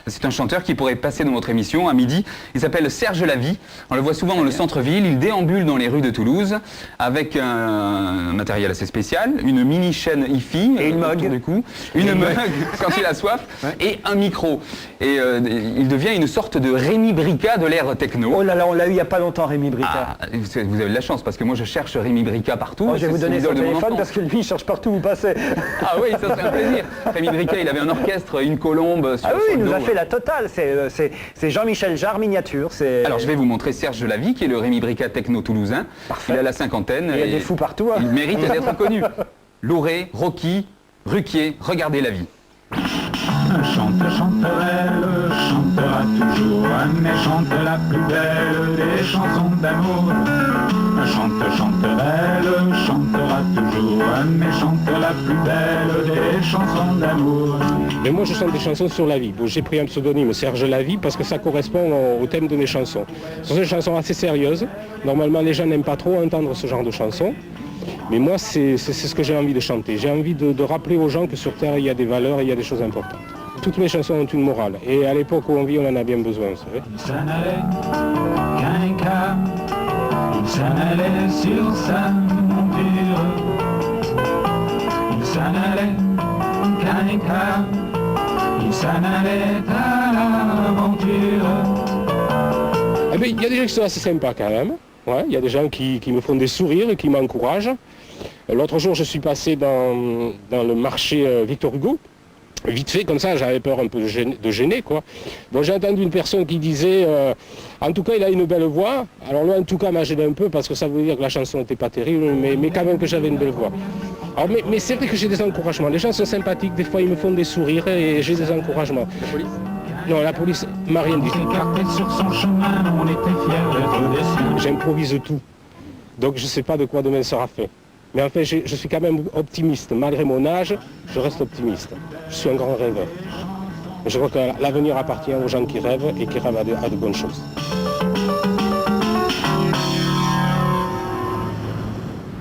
C'est un chanteur qui pourrait passer dans votre émission à midi. Il s'appelle Serge Lavie. On le voit souvent dans le centre-ville. Il déambule dans les rues de Toulouse avec un matériel assez spécial, une mini chaîne hi-fi et une mug du coup, une mug quand il a soif et un micro. Et il devient une sorte de Rémi Brica de l'ère techno. Oh là là, on l'a eu il n'y a pas longtemps, Rémi Brica. Ah, vous avez de la chance parce que moi je cherche Rémi Brica partout. Oh, je vais vous donner son téléphone parce que lui il cherche partout où vous passez. Ah oui, ça serait un plaisir. Rémi Brica, il avait un orchestre, une colombe sur il nous dos. a fait la totale, c'est Jean-Michel Jarre miniature. Alors je vais vous montrer Serge Lavie qui est le Rémi Brica techno toulousain. Parfait. Il a la cinquantaine. Il y a des fous partout. Hein. Il mérite d'être connu. Lauré, Rocky, Ruquier, regardez la vie. Chante, chanterelle, chantera toujours, mais chante la plus belle des chansons d'amour. Chante, chanterelle, chantera toujours, mais chante la plus belle des chansons d'amour. Mais moi je chante des chansons sur la vie. Bon, j'ai pris un pseudonyme, Serge Lavie, parce que ça correspond au thème de mes chansons. Ce sont des chansons assez sérieuses. Normalement les gens n'aiment pas trop entendre ce genre de chansons. Mais moi c'est ce que j'ai envie de chanter. J'ai envie de rappeler aux gens que sur Terre il y a des valeurs et il y a des choses importantes. Toutes mes chansons ont une morale. Et à l'époque où on vit, on en a bien besoin, vous savez. Il s'en allait qu'un cas, il s'en allait sur sa monture. Il s'en allait qu'un cas, il s'en allait à l'aventure. Eh bien, il y a des gens qui sont assez sympas quand même. Ouais, il y a des gens qui me font des sourires et qui m'encouragent. L'autre jour, je suis passé dans le marché Victor Hugo. Vite fait, comme ça, j'avais peur un peu de gêner, quoi. Bon, j'ai entendu une personne qui disait, en tout cas, il a une belle voix. Alors là, en tout cas, m'a gêné un peu parce que ça veut dire que la chanson n'était pas terrible, mais quand même que j'avais une belle voix. Alors, mais c'est vrai que j'ai des encouragements. Les gens sont sympathiques, des fois, ils me font des sourires et j'ai des encouragements. La police ? Non, la police m'a rien dit. Sur son chemin, on était fiers d'être des siens. J'improvise tout. Donc, je ne sais pas de quoi demain sera fait. Mais en fait, je suis quand même optimiste. Malgré mon âge, je reste optimiste. Je suis un grand rêveur. Je crois que l'avenir appartient aux gens qui rêvent et qui rêvent à de bonnes choses.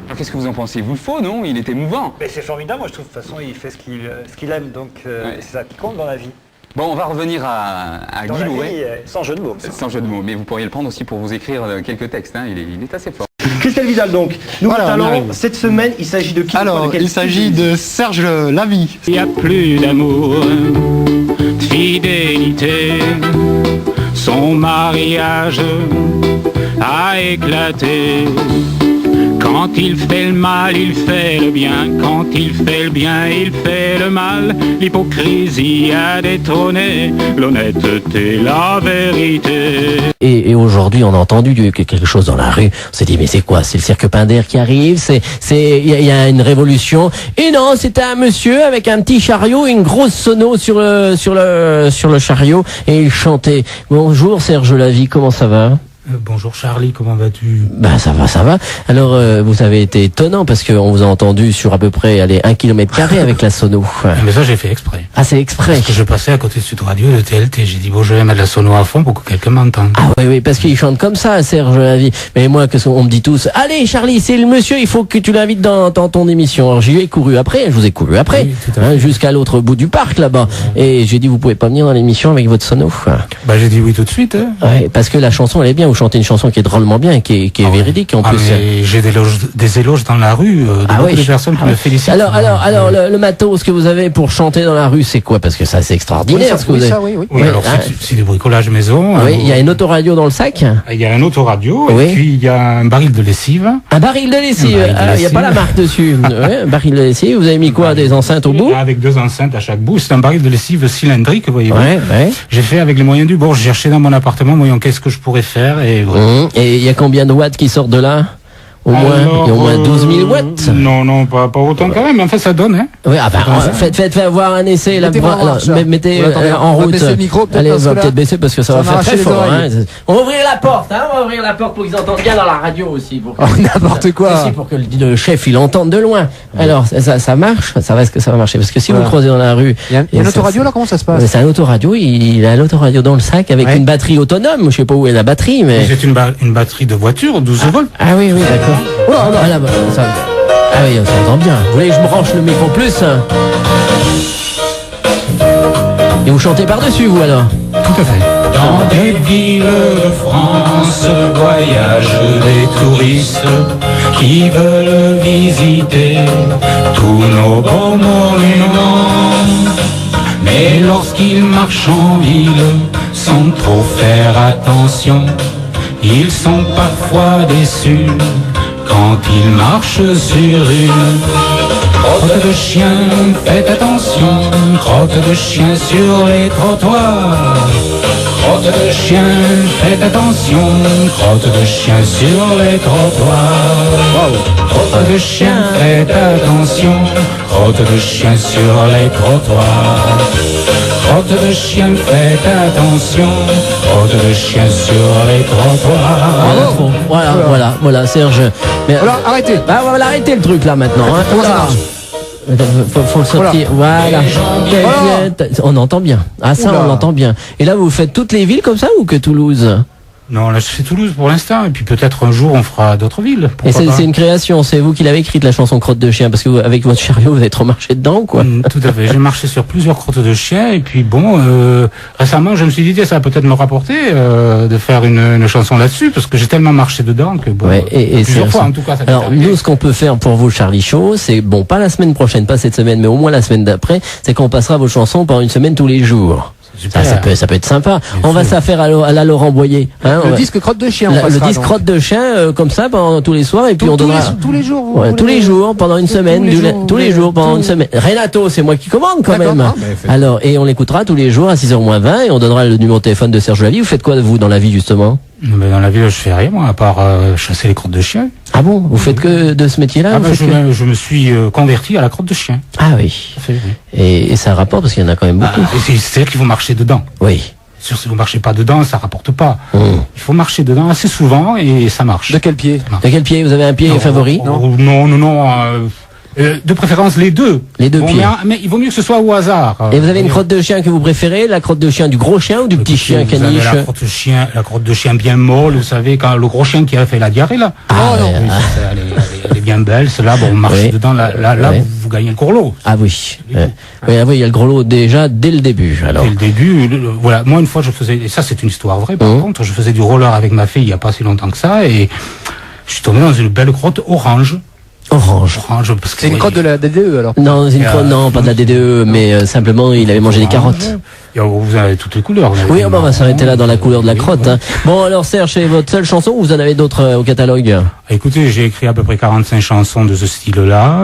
Alors qu'est-ce que vous en pensez? Il vous le faut, non? Il est émouvant. Mais c'est formidable, moi je trouve. De toute façon, il fait ce qu'il aime, donc c'est ça qui compte dans la vie. Bon, on va revenir à Dans Guy la Louret. vie, sans jeu de mots. Sans jeu de mots, mais vous pourriez le prendre aussi pour vous écrire quelques textes. Hein. Il est assez fort. Christelle Vidal donc, nouveau talent, cette semaine il s'agit de qui? Alors, il s'agit de Serge Lavie. Il n'y a plus d'amour, de fidélité, son mariage a éclaté. Quand il fait le mal, il fait le bien. Quand il fait le bien, il fait le mal. L'hypocrisie a détrôné l'honnêteté, la vérité. Et aujourd'hui, on a entendu quelque chose dans la rue. On s'est dit, mais c'est quoi? C'est le cirque Pinder qui arrive? Il y a une révolution. Et non, c'était un monsieur avec un petit chariot, une grosse sono sur le chariot, et il chantait. Bonjour Serge Lavie, comment ça va? Bonjour Charlie, comment vas-tu? Ben ça va. Alors vous avez été étonnant parce qu'on vous a entendu sur à peu près 1 km² avec la sono. Mais ça j'ai fait exprès. Ah c'est exprès. Parce que je passais à côté de Sud Radio de TLT, j'ai dit bon je vais mettre la sono à fond pour que quelqu'un m'entende. Ah oui, parce qu'il chante comme ça, Serge Lavie. Mais moi, on me dit tous, allez Charlie, c'est le monsieur, il faut que tu l'invites dans ton émission. Alors j'y ai couru après, je vous ai couru après, oui, jusqu'à l'autre bout du parc là-bas. Et j'ai dit, vous pouvez pas venir dans l'émission avec votre sono. Bah j'ai dit oui tout de suite. Hein. Ouais, parce que la chanson elle est bien, vous chantez une chanson qui est drôlement bien, qui est véridique en plus. Mais j'ai des éloges dans la rue, de beaucoup de personnes qui me félicitent. Alors le matos que vous avez pour chanter dans la rue, c'est quoi? Parce que ça c'est extraordinaire ce que vous avez. Oui, alors c'est des bricolages maison. Oui, il y a une autoradio dans le sac. Il y a un autoradio, et puis il y a un baril de lessive. Un baril de lessive, il n'y a pas la marque dessus. Un baril de lessive, vous avez mis quoi? Des enceintes au bout? Avec 2 enceintes à chaque bout, c'est un baril de lessive cylindrique, voyez-vous. Ouais. J'ai fait avec les moyens du bord, j'ai cherché dans mon appartement, voyons qu'est-ce que je pourrais faire, et voilà. Et il y a combien de watts qui sortent de là? Au moins 12 000 watts. Non, pas autant quand même, mais en fait ça donne, hein. Oui, faites voir un essai, mettez en route. Allez, on va peut-être baisser parce que ça va faire très fort. Hein. On va ouvrir la porte, pour qu'ils entendent bien dans la radio aussi. N'importe quoi. Aussi pour que le chef il entende de loin. Alors, ça marche, ça va marcher. Parce que si vous le croisez dans la rue. Il y a une autoradio là, comment ça se passe? C'est un autoradio, il a l'autoradio dans le sac avec une batterie autonome. Je sais pas où est la batterie, mais. C'est une batterie de voiture, 12 volts. Ah oui, d'accord. Voilà, ah oui, on s'entend bien. Vous voulez que je branche le micro plus? Et vous chantez par-dessus, vous, alors? Tout à fait. Dans des villes de France voyagent des touristes qui veulent visiter tous nos beaux monuments. Mais lorsqu'ils marchent en ville, sans trop faire attention, ils sont parfois déçus quand ils marchent sur une crotte de chien. Faites attention, crotte de chien sur les trottoirs. Crotte de chien, faites attention, crotte de chien sur les trottoirs. Crotte de chien, faites attention, crotte de chien sur les trottoirs. Crotte de chien, faites attention, crotte de chien sur les trottoirs. Bon, voilà, Serge. Mais, Voilà, arrêtez. bah, on va l'arrêter le truc là maintenant. Hein. Comment ça marche? Faut le sortir. Voilà. On entend bien. Ah ça, Oula. on l'entend bien. Et là, vous faites toutes les villes comme ça ou que Toulouse? Non, là je fais Toulouse pour l'instant, et puis peut-être un jour on fera d'autres villes. Et Pourquoi pas. c'est une création, c'est vous qui l'avez écrite la chanson Crotte de chien, parce que vous, avec votre chariot vous avez trop marché dedans, quoi. Tout à fait. J'ai marché sur plusieurs crottes de chiens, et puis bon, récemment je me suis dit tiens, ça va peut-être me rapporter de faire une chanson là-dessus, parce que j'ai tellement marché dedans que bon, Ouais, et plusieurs c'est fois en tout cas. Ça m'est alors arrivé. nous, ce qu'on peut faire pour vous, Charlie Show, c'est bon, pas la semaine prochaine, pas cette semaine, mais au moins la semaine d'après, c'est qu'on passera vos chansons pendant une semaine tous les jours. Super. Ça peut être sympa. Bien On va sûr. ça faire à la Laurent Boyer. Hein, Le ouais. disque crotte de chien, on Le passera, disque donc. crotte de chien comme ça pendant tous les soirs et puis on donnera tous les jours. vous ouais, voulez- tous les jours pendant une tous semaine les jours, tous les vous jours pendant voulez- une semaine. Renato, c'est moi qui commande quand D'accord. même. Ah, ben, faites. Alors et on l'écoutera tous les jours à 6h moins 20 et on donnera le numéro de téléphone de Serge Lavie. Vous faites quoi vous dans la vie justement? Mais dans la ville, je fais rien moi, à part chasser les crottes de chiens. Ah bon, vous faites que de ce métier-là? Ah vous ben, faites que- je me suis converti à la crotte de chien. Ah oui. Tout à fait, oui. Et ça rapporte parce qu'il y en a quand même beaucoup. Et c'est-à-dire qu'il faut marcher dedans. Oui. Si vous marchez pas dedans, ça rapporte pas. Mmh. Il faut marcher dedans assez souvent et ça marche. De quel pied? De quel pied? Vous avez un pied favori? Non. De préférence les deux. Les deux Bon, pieds. mais il vaut mieux que ce soit au hasard. Et vous avez une crotte de chien que vous préférez? La crotte de chien du gros chien ou du petit chien Vous avez caniche? la crotte de chien bien molle, vous savez, quand le gros chien qui a fait la diarrhée là. Ah, non, ouais, oui, elle est bien belle, celle-là, bon, on marche Oui. dedans, là, Oui. vous gagnez le gros lot. Ah oui. Oui, ah oui, il y a le gros lot déjà dès le début. Alors. Dès le début, voilà, moi une fois je faisais, et ça c'est une histoire vraie par contre, je faisais du roller avec ma fille il y a pas si longtemps que ça, et je suis tombé dans une belle grotte orange. Orange. Parce que C'est une crotte de la DDE alors. Non, une crotte, non, pas de la DDE, mais simplement il avait mangé des carottes. Vous avez toutes les couleurs. Oui, on va s'arrêter là dans la couleur de la crotte. Hein. Bon, alors Serge, c'est votre seule chanson ou vous en avez d'autres au catalogue? Écoutez, j'ai écrit à peu près 45 chansons de ce style-là,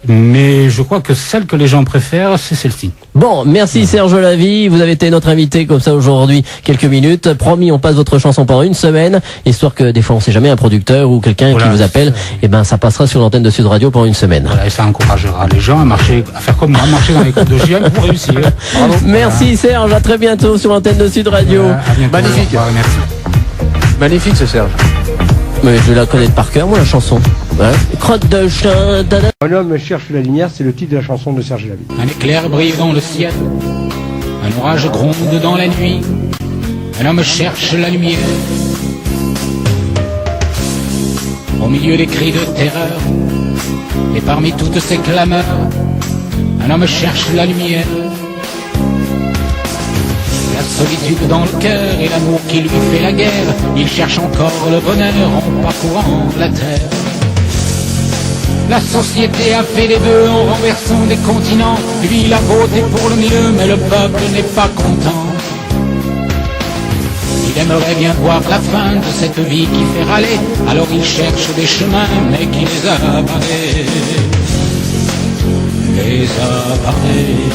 mais je crois que celle que les gens préfèrent, c'est celle-ci. Bon, merci Serge Lavie, vous avez été notre invité comme ça aujourd'hui quelques minutes. Promis, on passe votre chanson pendant une semaine, histoire que des fois on sait jamais un producteur ou quelqu'un Voilà, qui vous appelle, et ben ça passera sur l'antenne de Sud Radio pendant une semaine. Voilà, et ça encouragera les gens à faire comme moi, marcher dans les côtes de chien pour réussir. Bravo. Merci Serge, à très bientôt sur l'antenne de Sud Radio. À bientôt. Magnifique. Au revoir, merci. Magnifique ce Serge. Mais je vais la connaître par cœur, moi, la chanson. Ouais. Crotte de chien, dada. Un homme cherche la lumière, c'est le titre de la chanson de Serge Lavie. Un éclair brille dans le ciel, un orage gronde dans la nuit, un homme cherche la lumière. Au milieu des cris de terreur, et parmi toutes ces clameurs, un homme cherche la lumière. La solitude dans le cœur et l'amour qui lui fait la guerre, il cherche encore le bonheur en parcourant la terre. La société a fait des deux en renversant des continents. Lui, il a voté pour le mieux, mais le peuple n'est pas content. Il aimerait bien voir la fin de cette vie qui fait râler. Alors il cherche des chemins, mais qui les a barrés. Les a barrés.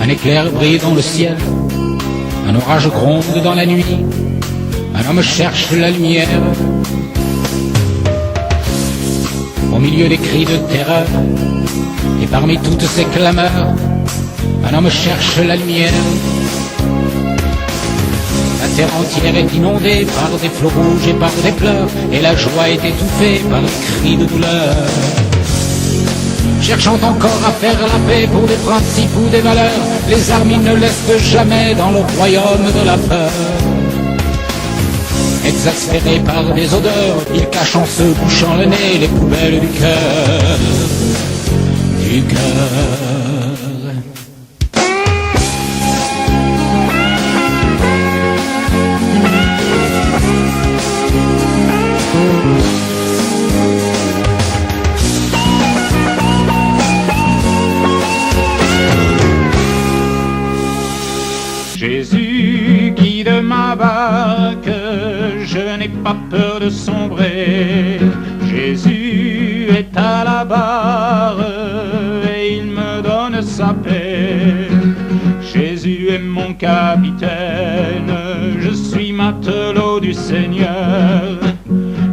Un éclair brille dans le ciel, un orage gronde dans la nuit, un homme cherche la lumière. Au milieu des cris de terreur, et parmi toutes ces clameurs, un homme cherche la lumière. La terre entière est inondée par des flots rouges et par des pleurs, et la joie est étouffée par les cris de douleur. cherchant encore à faire la paix pour des principes ou des valeurs. Les armes ils ne laissent jamais dans le royaume de la peur. Exaspérés par des odeurs, ils cachent en se bouchant le nez les poubelles du cœur. Du cœur. Jésus guide ma barque, je n'ai pas peur de sombrer. Jésus est à la barre et il me donne sa paix. Jésus est mon capitaine, je suis matelot du Seigneur.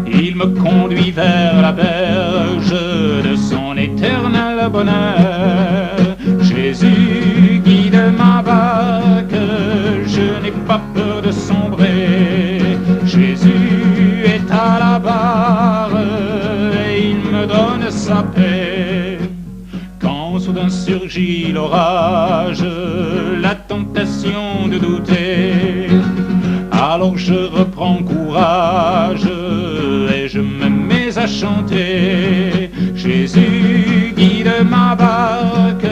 Il me conduit vers la berge de son éternel bonheur. Jésus guide ma barque, je n'ai pas peur de sombrer. Jésus est à la barre et il me donne sa paix. Quand soudain surgit l'orage, la tentation de douter, alors je reprends courage et je me mets à chanter. Jésus guide ma barque,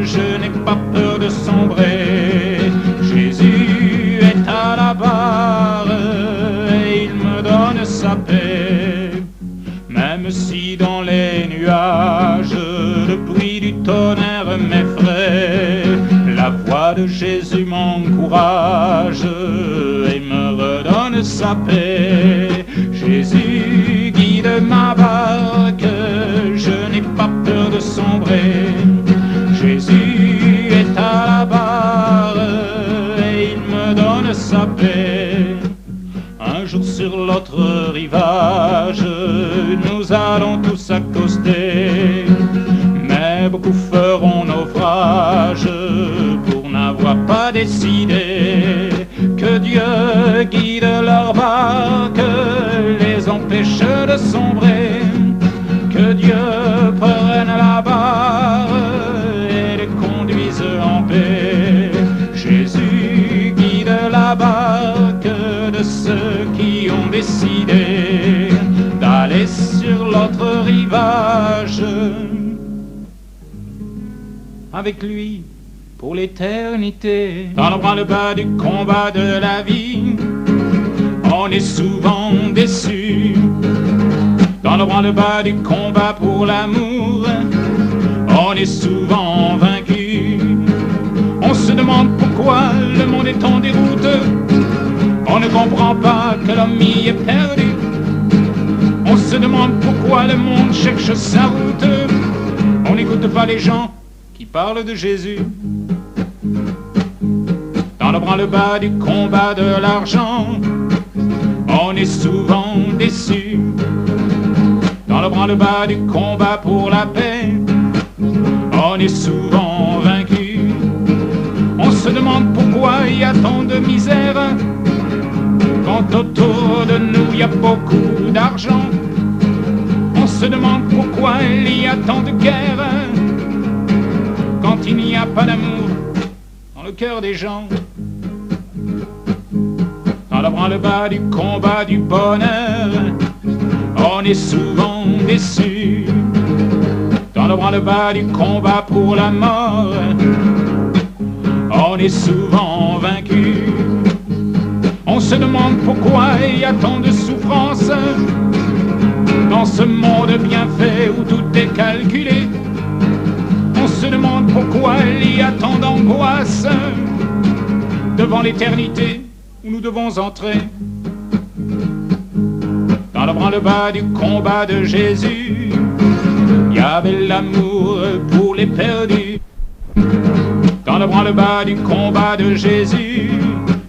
je n'ai pas peur de sombrer. Jésus est à la barre et il me donne sa paix. Même si dans les nuages le bruit du tonnerre m'effraie, la voix de Jésus m'encourage et me redonne sa paix. Jésus guide ma barque, je n'ai pas peur de sombrer. Jésus est à la barre et il me donne sa paix. Un jour sur l'autre rivage, nous allons tous accoster, mais beaucoup feront naufrage pour n'avoir pas décidé que Dieu guide leur barque, les empêche de sombrer, que Dieu prenne la barre et les conduise en paix. Jésus guide la barque de ceux qui ont décidé d'aller sur l'autre rivage avec lui pour l'éternité. Dans le branle-bas du combat de la vie, on est souvent déçu. Dans le branle-bas du combat pour l'amour, on est souvent vaincu. On se demande pourquoi le monde est en déroute. On ne comprend pas que l'homme y est perdu. On se demande pourquoi le monde cherche sa route. On n'écoute pas les gens qui parlent de Jésus. Dans le branle-bas du combat de l'argent, on est souvent déçu. Dans le branle-bas du combat pour la paix, on est souvent vaincu. On se demande pourquoi il y a tant de misère, quand autour de nous il y a beaucoup d'argent. On se demande pourquoi il y a tant de guerre, quand il n'y a pas d'amour dans le cœur des gens. Dans le branle-bas du combat du bonheur, on est souvent déçu. Dans le branle-bas du combat pour la mort, on est souvent vaincu. On se demande pourquoi il y a tant de souffrance dans ce monde bien fait où tout est calculé. On se demande pourquoi il y a tant d'angoisse devant l'éternité où nous devons entrer. Dans le branle-bas du combat de Jésus, il y avait l'amour pour les perdus. Dans le branle-bas du combat de Jésus,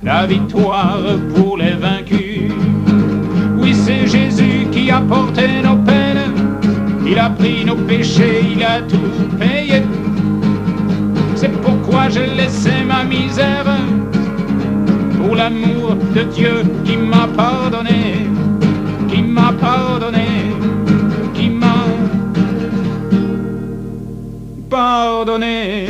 la victoire pour les vaincus. Oui, c'est Jésus qui a porté nos peines, il a pris nos péchés, il a tout payé. C'est pourquoi j'ai laissé ma misère pour l'amour de Dieu qui m'a pardonné, qui m'a pardonné, qui m'a pardonner.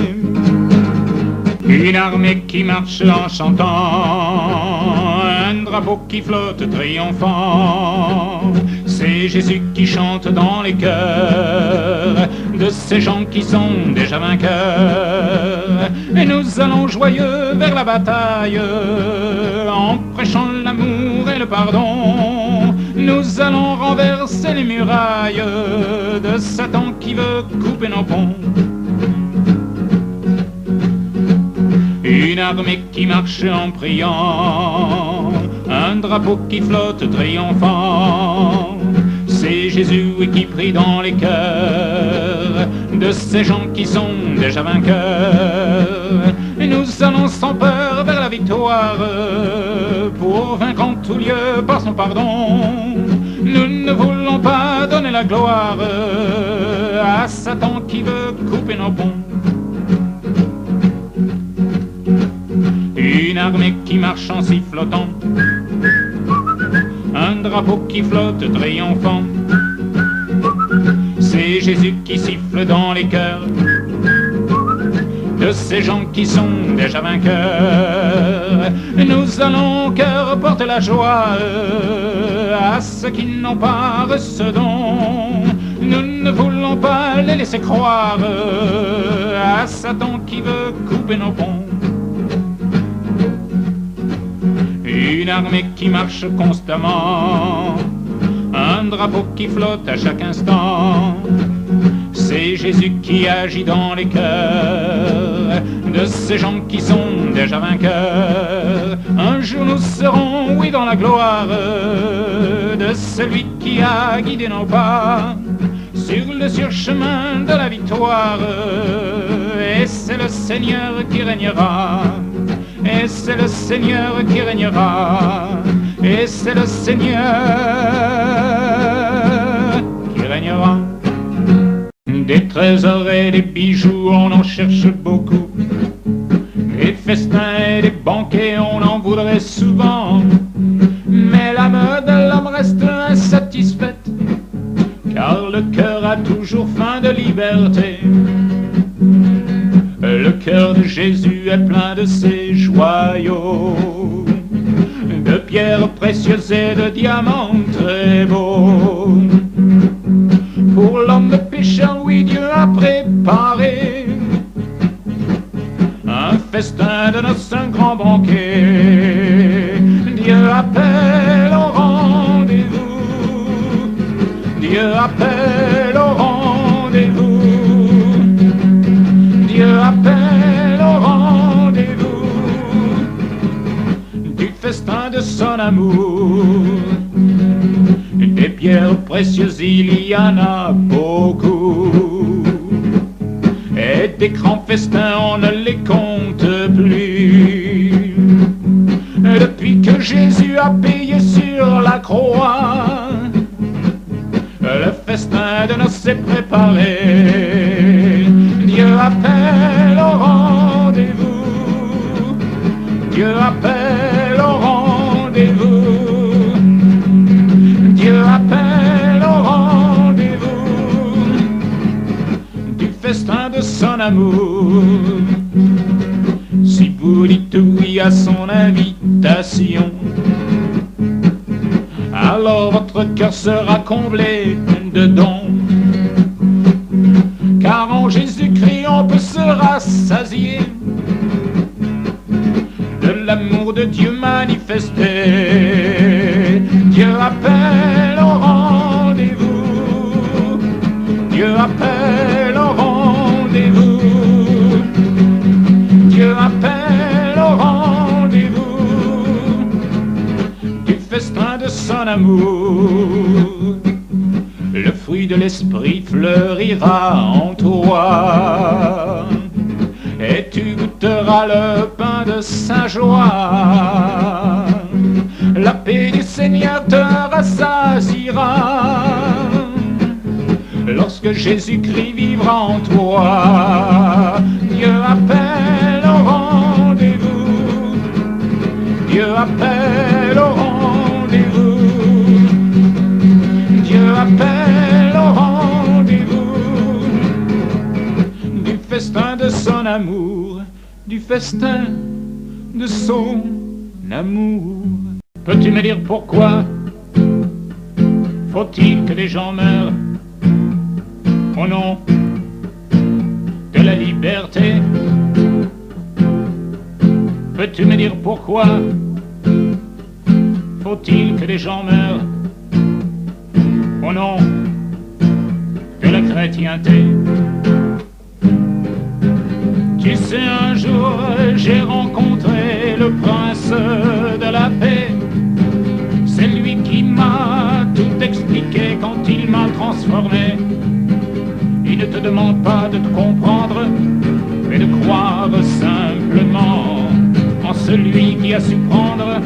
Une armée qui marche en chantant, un drapeau qui flotte triomphant. C'est Jésus qui chante dans les cœurs de ces gens qui sont déjà vainqueurs. Et nous allons joyeux vers la bataille, en prêchant l'amour et le pardon. Nous allons renverser les murailles de Satan qui veut couper nos ponts. Une armée qui marche en priant, un drapeau qui flotte triomphant. C'est Jésus qui prie dans les cœurs de ces gens qui sont déjà vainqueurs. Et nous allons sans peur vers la victoire, pour vaincre en tout lieu par son pardon. Nous ne voulons pas donner la gloire à Satan qui veut couper nos ponts. Une armée qui marche en sifflotant, un drapeau qui flotte triomphant. C'est Jésus qui siffle dans les cœurs de ces gens qui sont déjà vainqueurs. Nous allons au cœur porter la joie à ceux qui n'ont pas reçu ce don. Nous ne voulons pas les laisser croire à Satan qui veut couper nos ponts. Une armée qui marche constamment, un drapeau qui flotte à chaque instant. C'est Jésus qui agit dans les cœurs de ces gens qui sont déjà vainqueurs. Un jour nous serons, oui, dans la gloire de celui qui a guidé nos pas sur le surchemin de la victoire. Et c'est le Seigneur qui régnera. Et c'est le Seigneur qui régnera. Et c'est le Seigneur qui régnera. Des trésors et des bijoux, on en cherche beaucoup. Des festins et des banquets, on en voudrait souvent. Mais l'âme de l'homme reste insatisfaite, car le cœur a toujours faim de liberté. Le cœur de Jésus est plein de ces joyaux, de pierres précieuses et de diamants très beaux. Pour l'homme pécheur, oui, Dieu a préparé un festin de noces, un grand banquet. Dieu appelle au rendez-vous, Dieu appelle au rendez-vous. Dieu appelle au rendez-vous du festin de son amour. Des pierres précieuses, il y en a beaucoup. Et des grands festins, on ne les compte plus. Depuis que Jésus a payé sur la croix, le festin de noces est préparé. Dieu appelle au rendez-vous, Dieu appelle au rendez-vous, Dieu appelle au rendez-vous du festin de son amour. Si vous dites oui à son invitation, alors votre cœur sera comblé de dons. Car en Jésus-Christ on peut se rassasier de l'amour de Dieu manifesté. Dieu appelle au rendez-vous, Dieu appelle au rendez-vous, Dieu appelle au rendez-vous du festin de son amour. Le fruit de l'esprit fleurira en toi, et tu goûteras le pain de sa joie. La paix du Seigneur te rassasiera, lorsque Jésus-Christ vivra en toi. Dieu appelle au rendez-vous, Dieu appelle au rendez-vous, Dieu appelle au rendez-vous du festin de son amour. Peux-tu me dire pourquoi faut-il que les gens meurent au nom de la liberté? Peux-tu me dire pourquoi faut-il que les gens meurent au nom de la chrétienté? Tu sais, un jour j'ai rencontré le prince de la paix. C'est lui qui m'a tout expliqué quand il m'a transformé. Il ne te demande pas de te comprendre, mais de croire simplement en celui qui a su prendre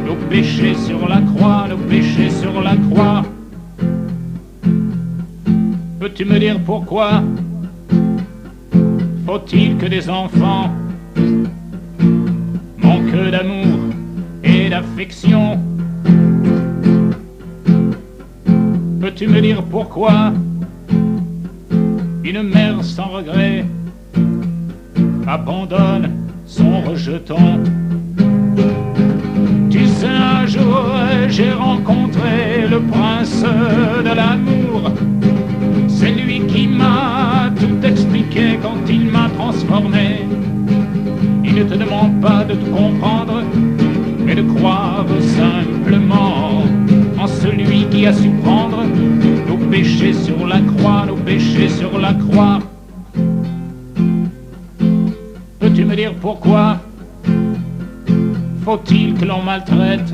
nos péchés sur la croix, nos péchés sur la croix. Peux-tu me dire pourquoi faut-il que des enfants manquent d'amour et d'affection? Peux-tu me dire pourquoi une mère sans regret abandonne son rejeton? Tu sais, un jour j'ai rencontré le prince de l'amour. C'est lui qui m'a tout expliqué quand il m'a transformé. Il ne te demande pas de te comprendre, mais de croire simplement en celui qui a su prendre nos péchés sur la croix, nos péchés sur la croix. Peux-tu me dire pourquoi faut-il que l'on maltraite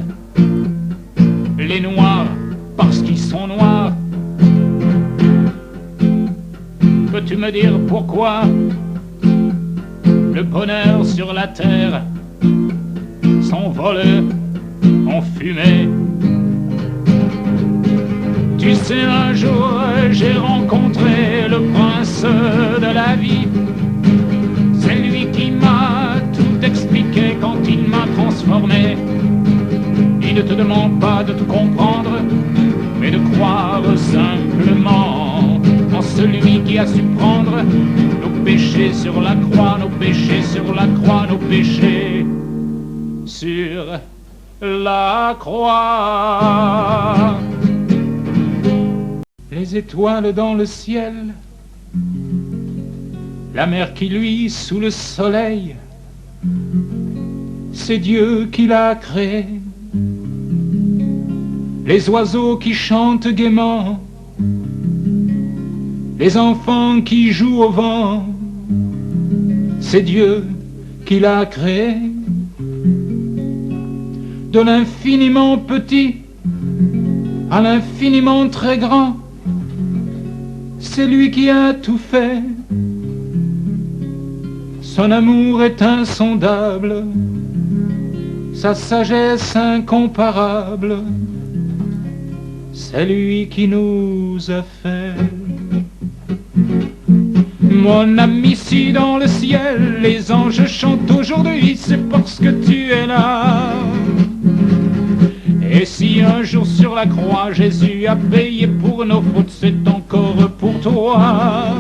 les noirs parce qu'ils sont noirs? Peux-tu me dire pourquoi le bonheur sur la terre s'envole en fumée? Tu sais, un jour j'ai rencontré le prince de la vie. C'est lui qui m'a tout expliqué quand il m'a transformé. Il ne te demande pas de te comprendre, mais de croire simplement en celui qui a su prendre nos péchés sur la croix, nos péchés sur la croix, nos péchés sur la croix. Les étoiles dans le ciel, la mer qui luit sous le soleil, c'est Dieu qui l'a créé. Les oiseaux qui chantent gaiement, les enfants qui jouent au vent, c'est Dieu qui l'a créé. De l'infiniment petit à l'infiniment très grand, c'est lui qui a tout fait. Son amour est insondable, sa sagesse incomparable, c'est lui qui nous a fait. Mon ami, si dans le ciel les anges chantent aujourd'hui, c'est parce que tu es là. Et si un jour sur la croix Jésus a payé pour nos fautes, c'est encore pour toi.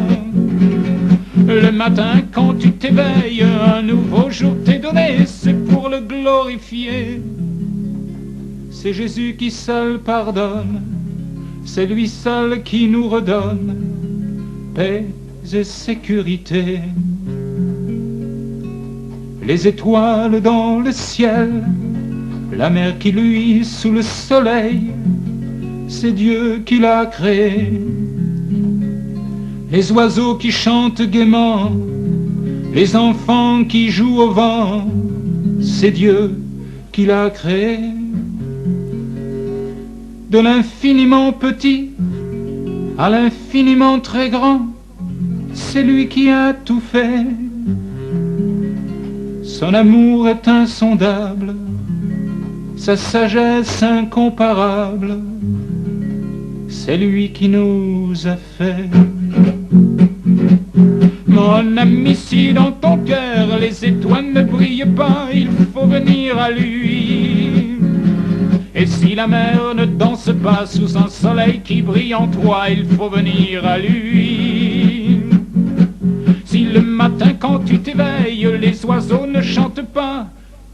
Le matin quand tu t'éveilles, un nouveau jour t'est donné, c'est pour le glorifier. C'est Jésus qui seul pardonne, c'est lui seul qui nous redonne paix et sécurité. Les étoiles dans le ciel, la mer qui luit sous le soleil, c'est Dieu qui l'a créé. Les oiseaux qui chantent gaiement, les enfants qui jouent au vent, c'est Dieu qui l'a créé. De l'infiniment petit à l'infiniment très grand, c'est lui qui a tout fait. Son amour est insondable, sa sagesse incomparable, c'est lui qui nous a fait. Mon ami, si dans ton cœur les étoiles ne brillent pas, il faut venir à lui. Et si la mer ne danse pas sous un soleil qui brille en toi, il faut venir à lui. Si le matin quand tu t'éveilles, les oiseaux ne chantent pas,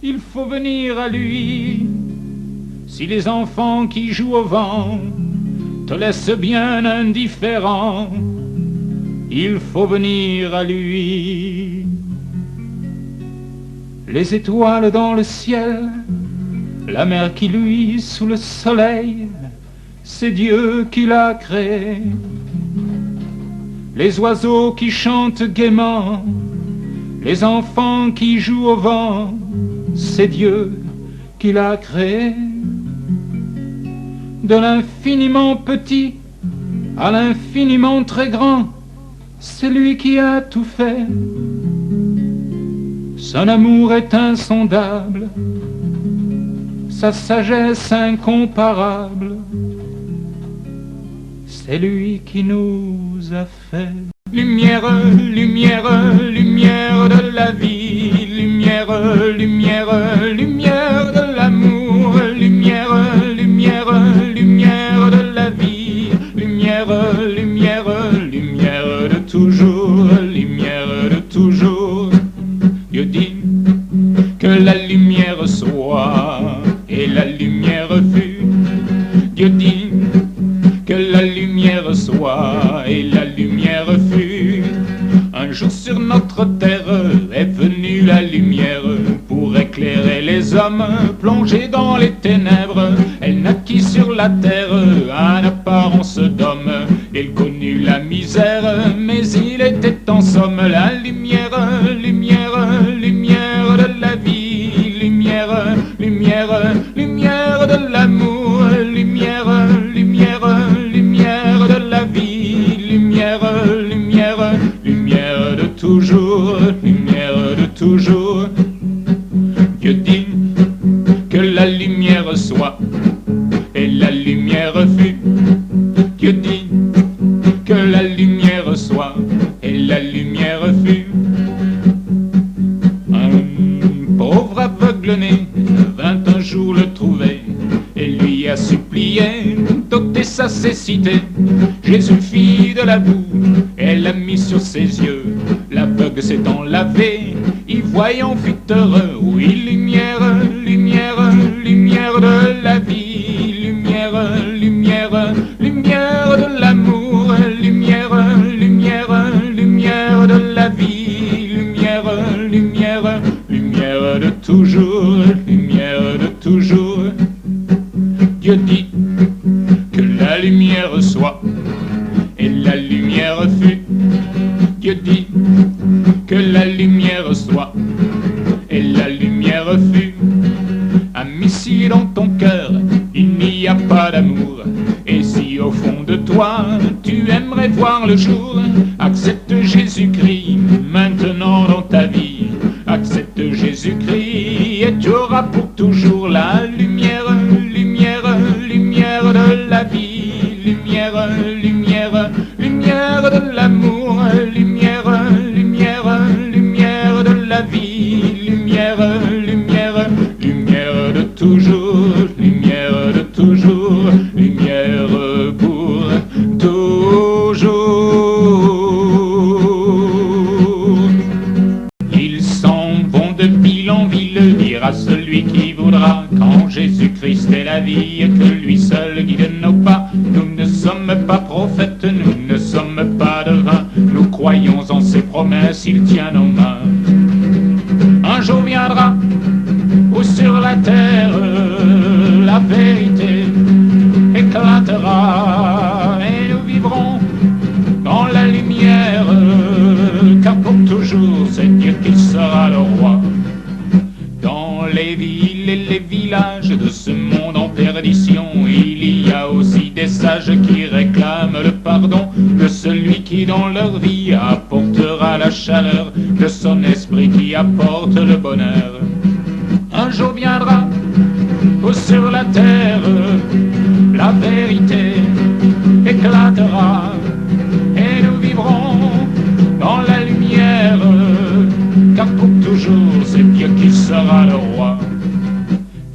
il faut venir à lui. Si les enfants qui jouent au vent te laissent bien indifférent, il faut venir à lui. Les étoiles dans le ciel, la mer qui luit sous le soleil, c'est Dieu qui l'a créé. Les oiseaux qui chantent gaiement, les enfants qui jouent au vent, c'est Dieu qui l'a créé. De l'infiniment petit à l'infiniment très grand, c'est lui qui a tout fait. Son amour est insondable, sa sagesse incomparable, c'est lui qui nous a fait. Lumière, lumière, lumière de la vie, lumière, lumière, lumière de l'amour, lumière, lumière, lumière de la vie, lumière, lumière, lumière de toujours, lumière de toujours. Dieu dit que la lumière soit, et la lumière fut. Dieu dit que la lumière soit, et la lumière fut. Un jour sur notre terre est venue la lumière pour éclairer les hommes plongés dans les ténèbres. Elle naquit sur la terre en apparence d'homme. Il connut la misère, mais il était en somme la lumière, lumière, lumière de la vie, lumière, lumière, lumière de l'amour, lumière, lumière, lumière de la vie, lumière, lumière, lumière de toujours, lumière de toujours. Dieu dit que la lumière soit, et la lumière fut. Dieu dit que la lumière soit, et la lumière fut. Un pauvre aveugle-né vint un jour le trouver, et lui a supplié d'ôter sa cécité. Jésus fit de la boue, et l'a mis sur ses yeux. L'aveugle s'étant lavé, y voyant fut heureux. Oui, lumière, lumière, lumière de la vie, lumière, lumière, lumière de l'amour, lumière, lumière, lumière de la vie, lumière, lumière, lumière de toujours, lumière de toujours. Dieu dit que la lumière soit, et la lumière fut. Dieu dit que la lumière soit, et la lumière fut. Ami, si dans ton cœur il n'y a pas d'amour, et si au fond de toi tu aimerais voir le jour, accepte Jésus-Christ maintenant dans ta vie. Accepte Jésus-Christ et tu auras pour toujours la lumière, lumière, lumière de la vie, lumière, lumière, lumière de l'amour, lumière, lumière, lumière de la vie, lumière, lumière, lumière de toujours, lumière de toujours, lumière pour toujours. Ils s'en vont de ville en ville dire à celui qui voudra qu'en Jésus-Christ est la vie et que lui seul guide nos pas. Nous ne sommes pas prophètes, nous ne sommes pas devins, nous croyons en ses promesses, il tient nos mains. Un jour viendra où sur la terre la vérité éclatera et nous vivrons dans la lumière, car pour toujours c'est Dieu qui sera le roi. Dans les villes et les villages de ce monde en perdition, il y a aussi des sages qui réclament le pardon de celui qui dans leur vie apportera la chaleur de son esprit qui apporte le bonheur. Un jour viendra où sur la terre la vérité éclatera et nous vivrons dans la lumière, car pour toujours c'est Dieu qui sera le roi.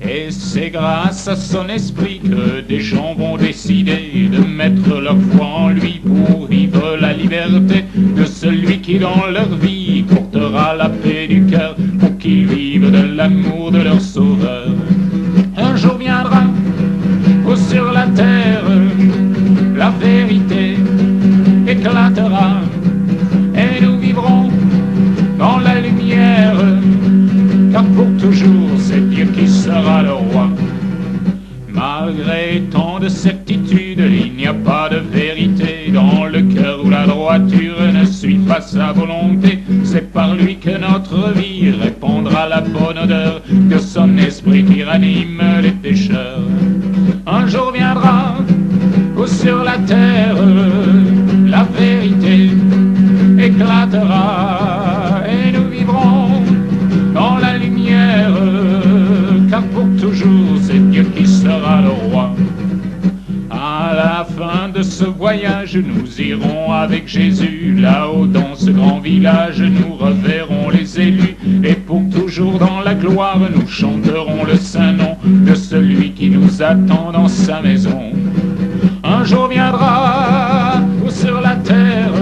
Et c'est grâce à son esprit que des gens vont décider de mettre leur foi en lui pour vivre la liberté de celui qui dans leur vie portera la paix du cœur pour qu'ils vivent de l'amour de leur sauveur. Un jour viendra où sur la terre la vérité éclatera et nous vivrons dans la lumière, car pour toujours c'est Dieu qui sera le roi. Malgré tant de certitude, il n'y a pas de vérité dans le cœur où la droiture ne suit pas sa volonté. C'est par lui que notre vie répandra la bonne odeur de son esprit qui ranime les pécheurs. Un jour viendra où sur la terre la vérité éclatera et nous vivrons dans la lumière, car pour toujours c'est Dieu qui sera le roi. À la fin de ce voyage, nous irons avec Jésus là-haut dans ce grand village. Nous reverrons les élus et pour toujours dans la gloire, nous chanterons le saint nom de celui qui nous attend dans sa maison. Un jour viendra où sur la terre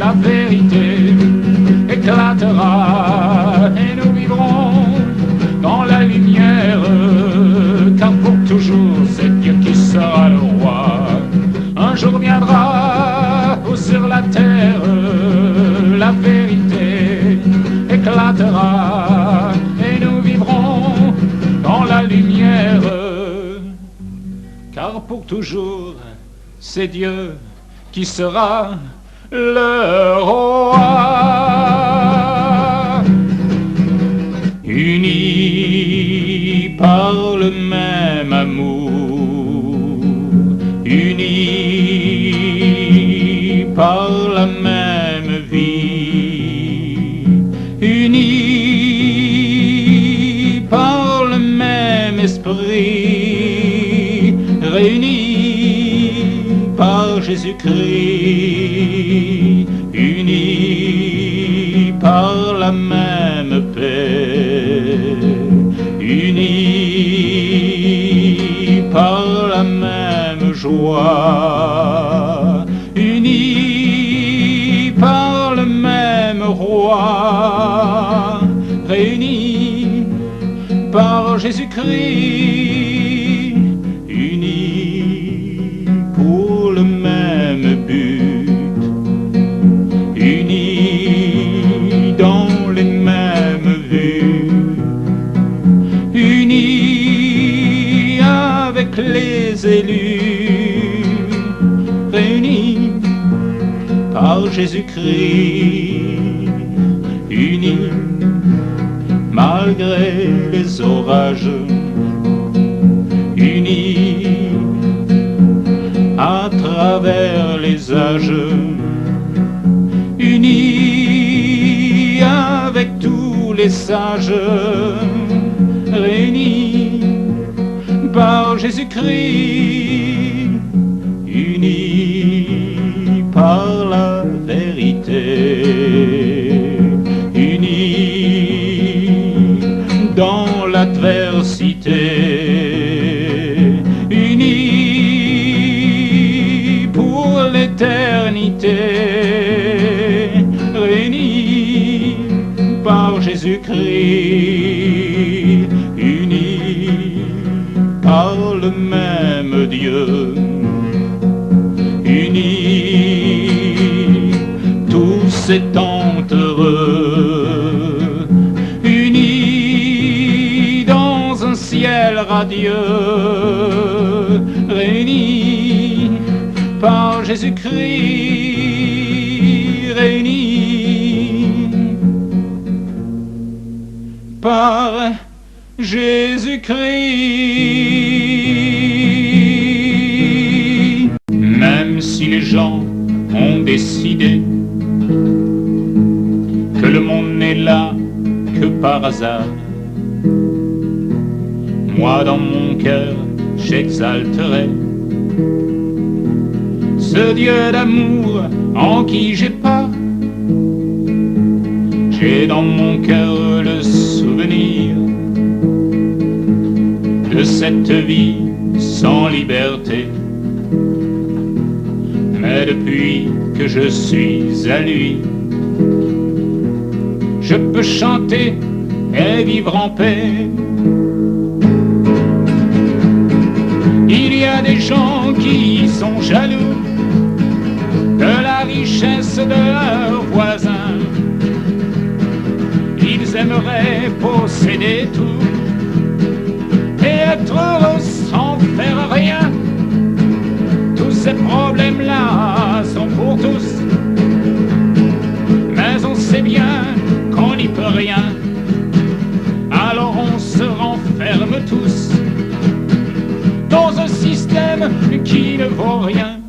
la vérité éclatera et nous vivrons dans la lumière, car pour toujours c'est Dieu qui sera le roi. Un jour viendra où sur la terre la vérité éclatera et nous vivrons dans la lumière, car pour toujours c'est Dieu qui sera le roi. Unis par le même amour, unis par la même vie, unis par le même esprit, réunis par Jésus-Christ, unis par la même paix, unis par la même joie, unis par le même roi, réunis par Jésus-Christ, unis pour le même but, unis dans les mêmes vues, unis avec les élus, réunis par Jésus-Christ, unis malgré les orages, unis à travers les âges, unis avec tous les sages, réunis par Jésus-Christ, unis par la vérité, unis dans l'adversité, unis pour l'éternité, réunis par Jésus-Christ, unis par le même Dieu, unis tous étant heureux, unis dans un ciel radieux, réunis par Jésus-Christ, réunis par Jésus-Christ. Même si les gens ont décidé que le monde n'est là que par hasard, moi dans mon cœur j'exalterai ce Dieu d'amour en qui j'ai part. J'ai dans mon cœur le souvenir de cette vie sans liberté. Mais depuis que je suis à lui. Je peux chanter et vivre en paix. Il y a des gens qui sont jaloux de la richesse de leurs voisins. Ils aimeraient posséder tout et être heureux sans faire rien. Tous ces problèmes-là sont pour tous, mais on sait bien qu'on n'y peut rien. Alors on se renferme tous dans un système qui ne vaut rien.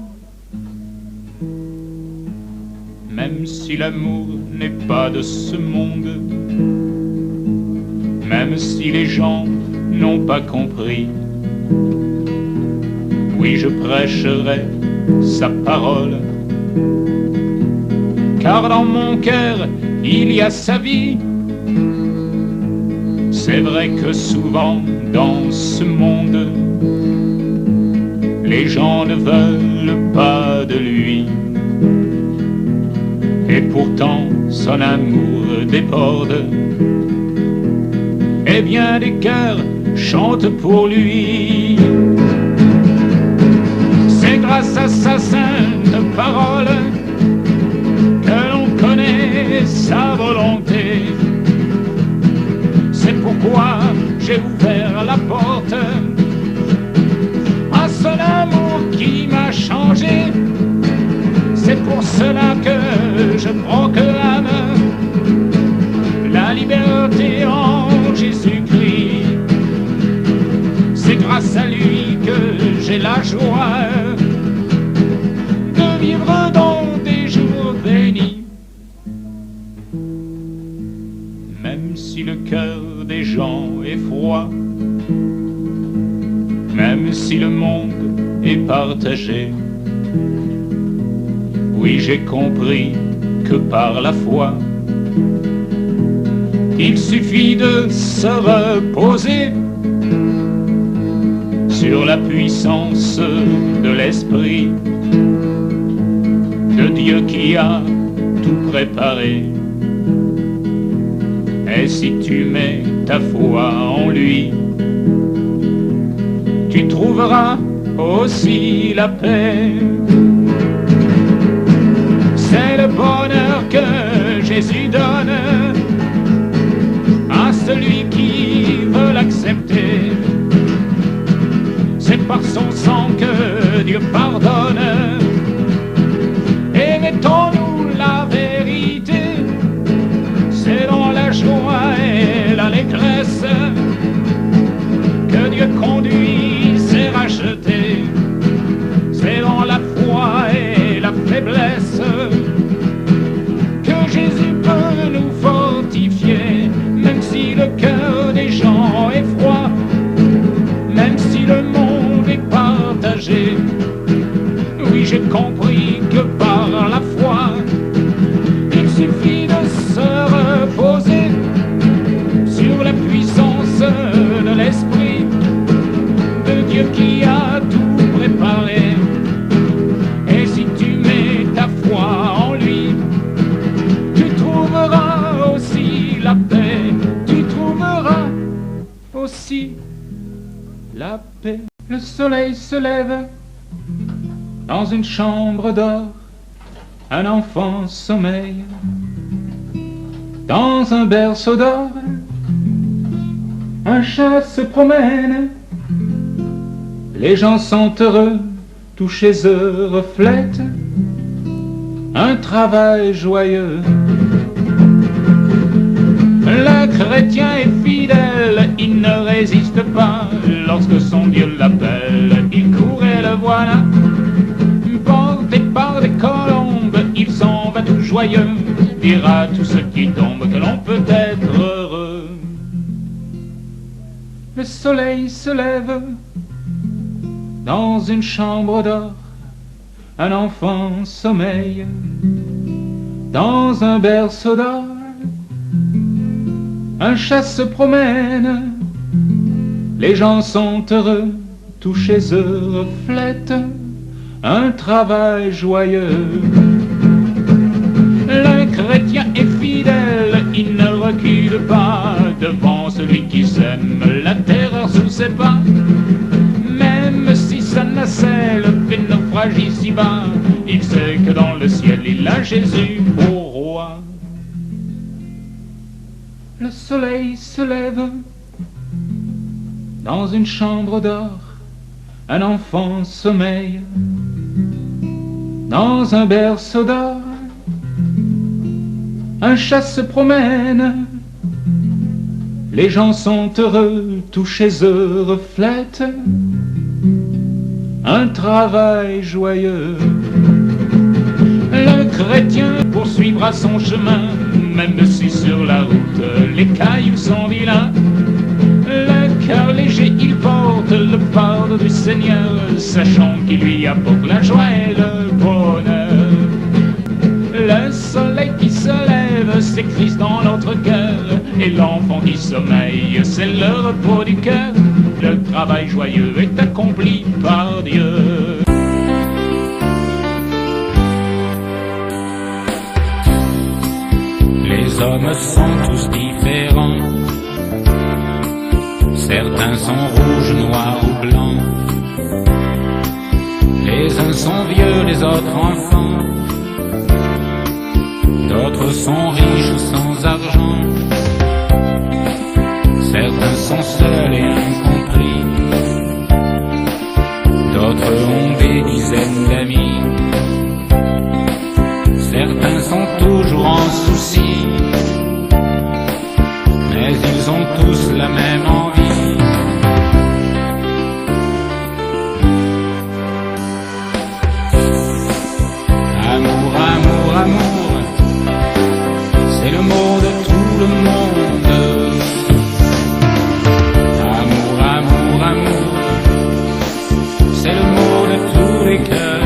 Même si l'amour n'est pas de ce monde, même si les gens n'ont pas compris, oui, je prêcherai sa parole, car dans mon cœur il y a sa vie. C'est vrai que souvent dans ce monde, les gens ne veulent pas de lui. Et pourtant son amour déborde, et bien des cœurs chantent pour lui. C'est grâce à sa sainte parole que l'on connaît sa volonté. C'est pourquoi j'ai ouvert la porte à son amour qui m'a changé. C'est pour cela que je proclame la liberté en Jésus-Christ. C'est grâce à lui que j'ai la joie de vivre dans des jours bénis. Même si le cœur des gens est froid, même si le monde est partagé, oui, j'ai compris que par la foi, il suffit de se reposer sur la puissance de l'Esprit de Dieu qui a tout préparé. Et si tu mets ta foi en lui, tu trouveras aussi la paix. C'est le bonheur que Jésus donne à celui qui veut l'accepter. C'est par son sang que Dieu pardonne. Et mettons-nous la vérité, c'est dans la joie et l'allégresse que Dieu conduit ses rachetés. C'est dans la foi et la faiblesse que Jésus peut nous fortifier. Même si le cœur des gens est froid, même si le monde est partagé, oui, j'ai compris que par la foi, il suffit de se reposer sur la puissance de l'Esprit de Dieu qui a tout préparé. Et si tu mets ta foi en lui, tu trouveras aussi la paix, tu trouveras aussi la paix. Le soleil se lève dans une chambre d'or, un enfant sommeille dans un berceau d'or, un chat se promène, les gens sont heureux, tout chez eux reflète un travail joyeux. Le chrétien est fidèle, il ne résiste pas lorsque son Dieu l'appelle, il court et le voilà. Porté par des colombes, il s'en va tout joyeux, dire à tous ceux qui tombent que l'on peut être heureux. Le soleil se lève dans une chambre d'or, un enfant sommeille dans un berceau d'or, un chat se promène, les gens sont heureux, tout chez eux reflète un travail joyeux. est fidèle, il ne recule pas devant celui qui sème la terreur sous ses pas. Même si sa nacelle fait naufrage ici-bas, il sait que dans le ciel il a Jésus pour roi. Le soleil se lève dans une chambre d'or, un enfant sommeille dans un berceau d'or. Un chat se promène, les gens sont heureux, tout chez eux reflète un travail joyeux. Le chrétien poursuivra son chemin, même si sur la route les cailloux sont vilains. Le cœur léger, il porte le fardeau du Seigneur, sachant qu'il lui apporte la joie et le bonheur. Le soleil qui se lève, c'est Christ dans notre cœur, et l'enfant qui sommeille, c'est le repos du cœur. Le travail joyeux est accompli par Dieu. Les hommes sont tous différents. Certains sont rouges, noirs ou blancs. Les uns sont vieux, les autres enfants. D'autres sont riches ou sans argent. Certains sont seuls et incompris. D'autres ont des dizaines d'amis. Certains sont toujours en souci, mais ils ont tous la même envie. Amour, amour, amour, c'est le mot de tout le monde. Amour, amour, amour, c'est le mot de tous les cœurs.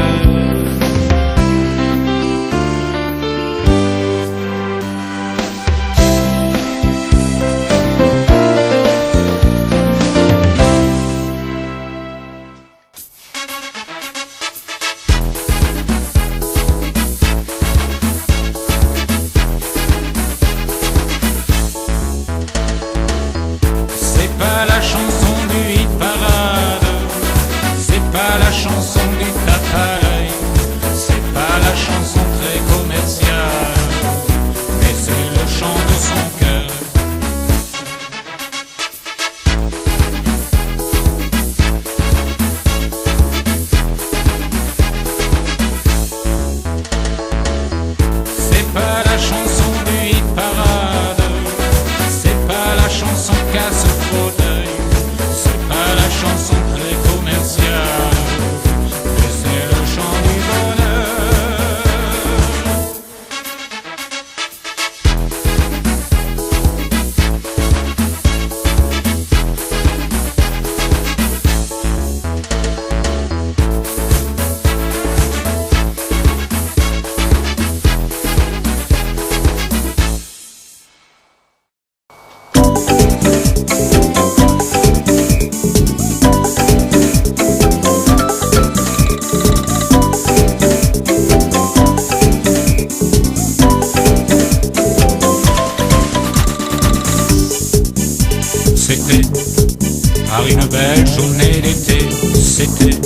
Par une belle journée d'été, c'était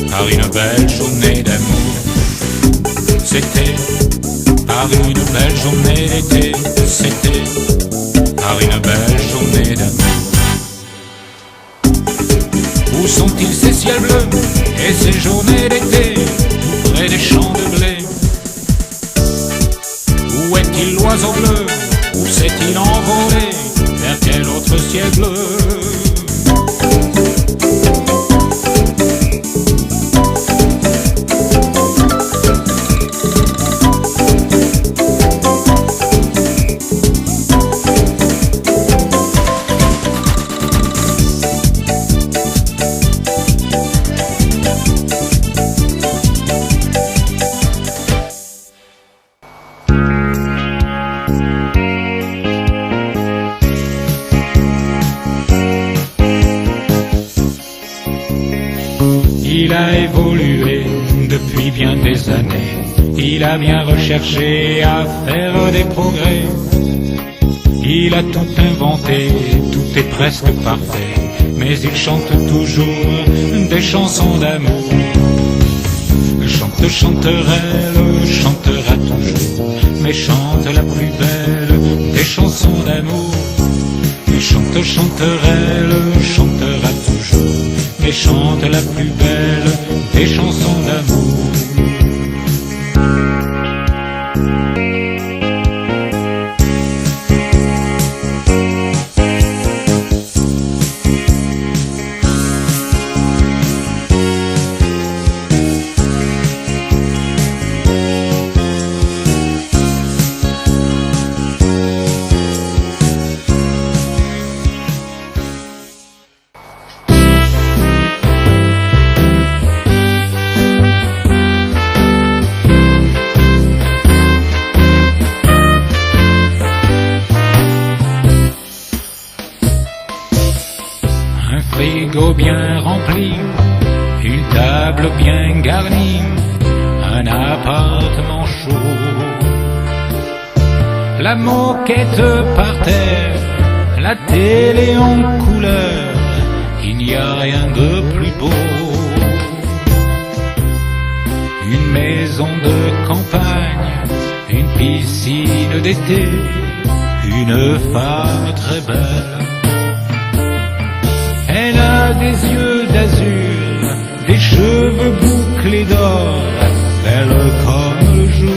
par une belle journée d'amour. C'était par une belle journée d'été, c'était par une belle journée d'amour. Où sont-ils ces ciels bleus et ces journées d'été, tout près des champs de blé? Où est-il l'oiseau bleu? Où s'est-il envolé? Vers quel autre ciel bleu? Il a évolué depuis bien des années. Il a bien recherché à faire des progrès. Il a tout inventé, tout est presque parfait. Mais il chante toujours des chansons d'amour. Chante, chanterelle, chantera toujours, mais chante la plus belle des chansons d'amour. Chante, chanterelle, chantera toujours, mais chante la plus belle des chansons d'amour. Frigo bien rempli, une table bien garnie, un appartement chaud. La moquette par terre, la télé en couleur, il n'y a rien de plus beau. Une maison de campagne, une piscine d'été, une femme très belle. Elle a des yeux d'azur, des cheveux bouclés d'or, belle comme le jour.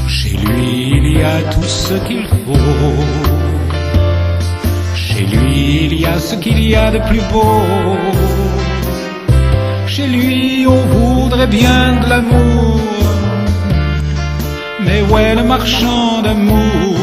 Chez lui, il y a tout ce qu'il faut. Chez lui, il y a ce qu'il y a de plus beau. Chez lui, on voudrait bien de l'amour. Mais où est le marchand d'amour?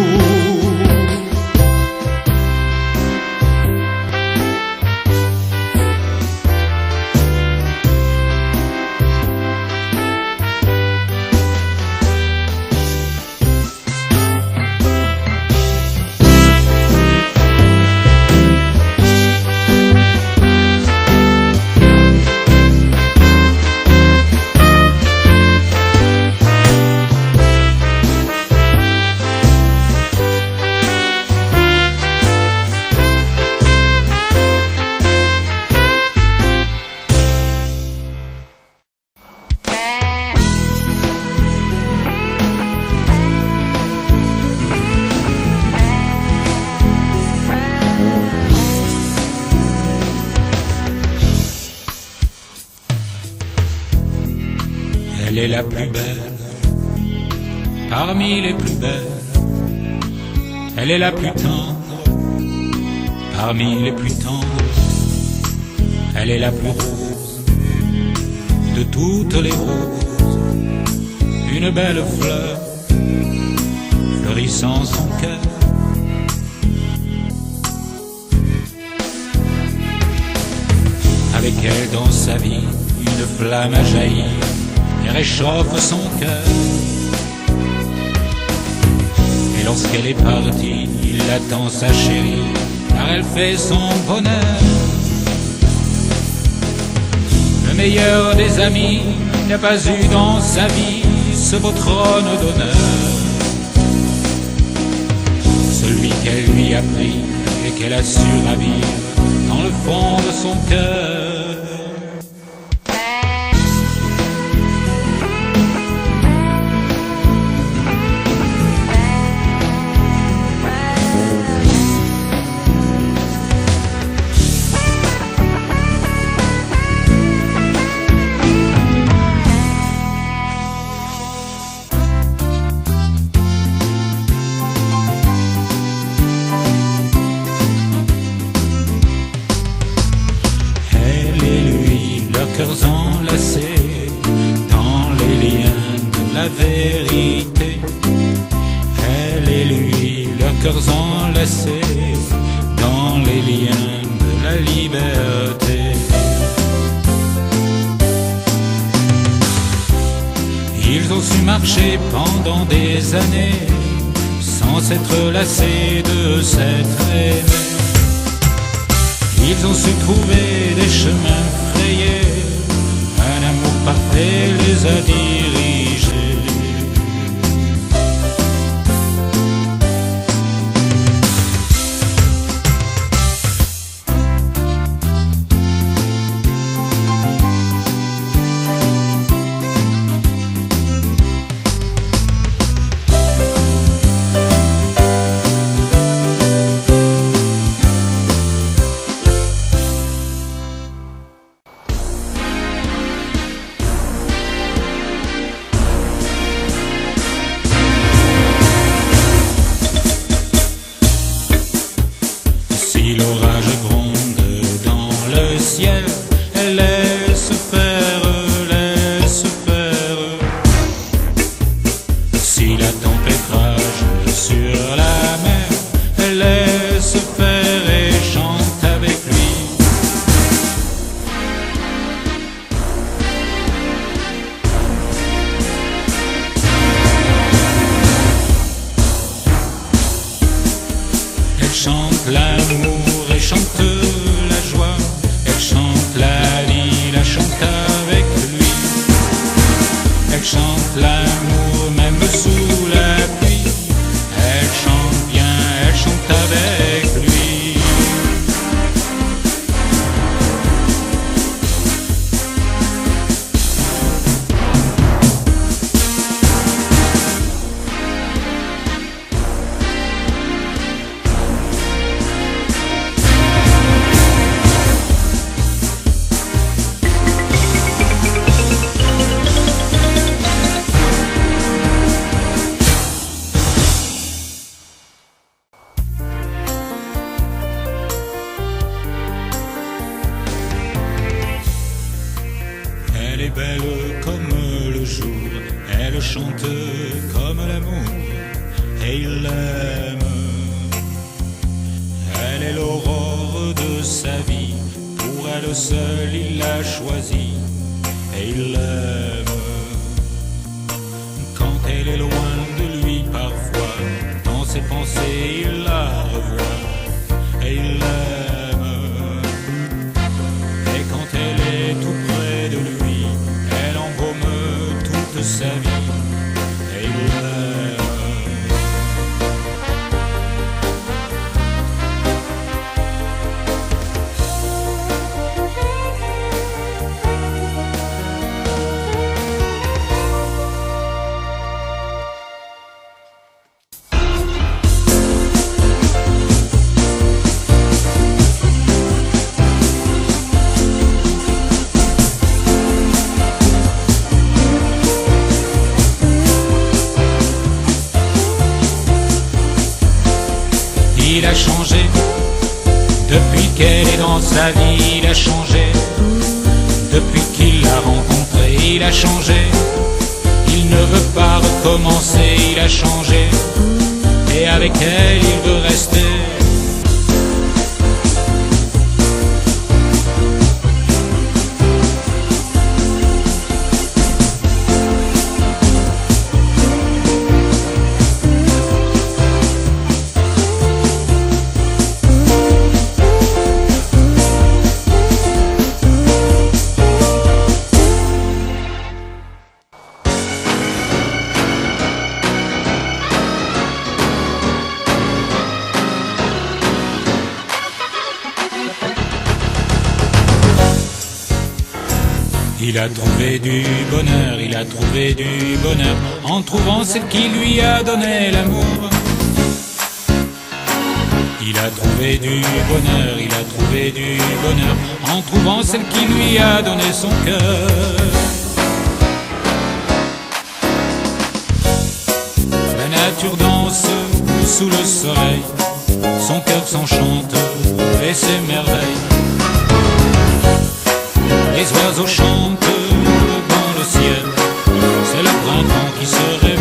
Elle est la plus belle, parmi les plus belles. Elle est la plus tendre, parmi les plus tendres. Elle est la plus rose, de toutes les roses. Une belle fleur, fleurissant son cœur. Avec elle dans sa vie, une flamme a jailli et réchauffe son cœur. Et lorsqu'elle est partie, il attend sa chérie, car elle fait son bonheur. Le meilleur des amis n'a pas eu dans sa vie ce beau trône d'honneur. Celui qu'elle lui a pris et qu'elle a su ravir dans le fond de son cœur. Elle marché pendant des années sans s'être lassés de s'être aimés. Ils ont su trouver des chemins frayés, un amour parfait les a dirigés. Si l'orage gronde dans le ciel, laisse faire, laisse faire. Si la tempête rage sur la mer, laisse faire et chante avec lui. Elle chante l'amour et chante la joie, elle chante la vie, la chante avec lui. Elle chante l'amour même sous la pluie, elle chante bien, elle chante avec lui. Elle est belle comme le jour, elle chante comme l'amour, et il l'aime. Elle est l'aurore de sa vie, pour elle seule il l'a choisie, et il l'aime. Quand elle est loin de lui parfois, dans ses pensées il la revoit, et il l'aime. Et quand elle est tout près de lui, elle embaume toute sa vie, et il l'aime. Il a changé, depuis qu'elle est dans sa vie, il a changé. Depuis qu'il l'a rencontrée, il a changé. Il ne veut pas recommencer, il a changé. Et avec elle, il veut rester. Il a trouvé du bonheur, il a trouvé du bonheur, en trouvant celle qui lui a donné l'amour. Il a trouvé du bonheur, il a trouvé du bonheur, en trouvant celle qui lui a donné son cœur. La nature danse sous le soleil, son cœur s'enchante et s'émerveille. Les oiseaux chantent dans le ciel, c'est le printemps qui se réveille.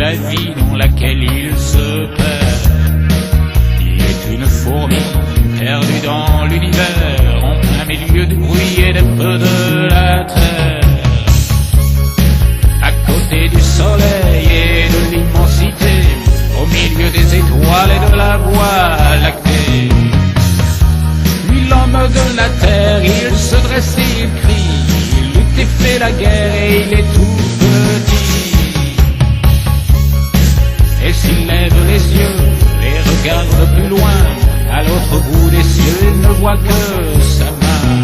la vie dans laquelle il se perd. Il est une fourmi perdue dans l'univers, en plein milieu du bruit et des feux de la terre. À côté du soleil et de l'immensité, au milieu des étoiles et de la voie lactée. Lui, l'homme de la terre, il se dresse et il crie, il lutte et fait la guerre et il est tout petit. Et s'il lève les yeux et regarde plus loin, à l'autre bout des cieux, il ne voit que sa main.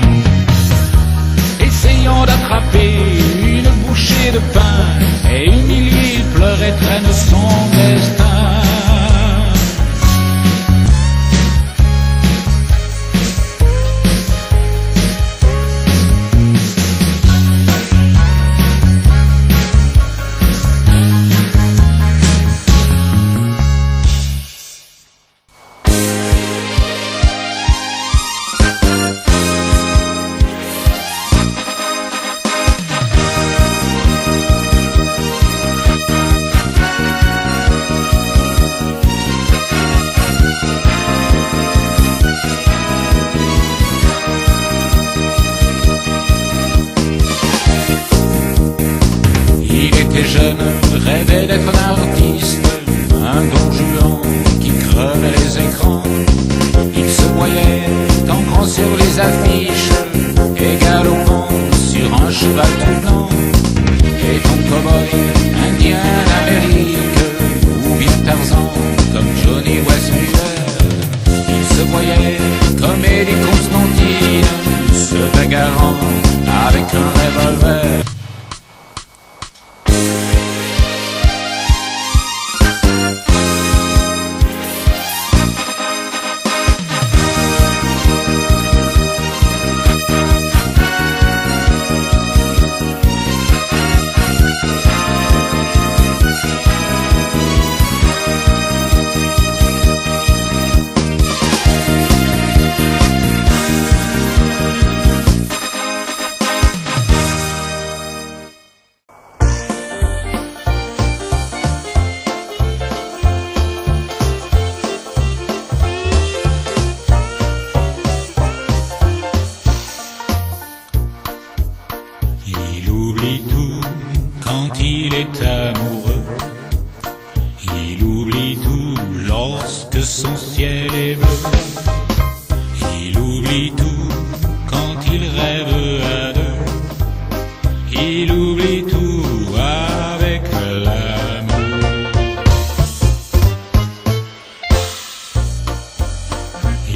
Essayant d'attraper une bouchée de pain, et humilié, il pleure et traîne son destin. Rêvait d'être un artiste, un don Juan qui crevait les écrans. Il se voyait en grand sur les affiches et galopant sur un cheval tout blanc. Et ton cow-boy indien d'Amérique, ou bien Tarzan comme Johnny Weissmuller. Il se voyait comme Eddie Constantine, se bagarrant avec un revolver. Il est amoureux, il oublie tout lorsque son ciel est bleu. Il oublie tout quand il rêve à deux, il oublie tout avec l'amour.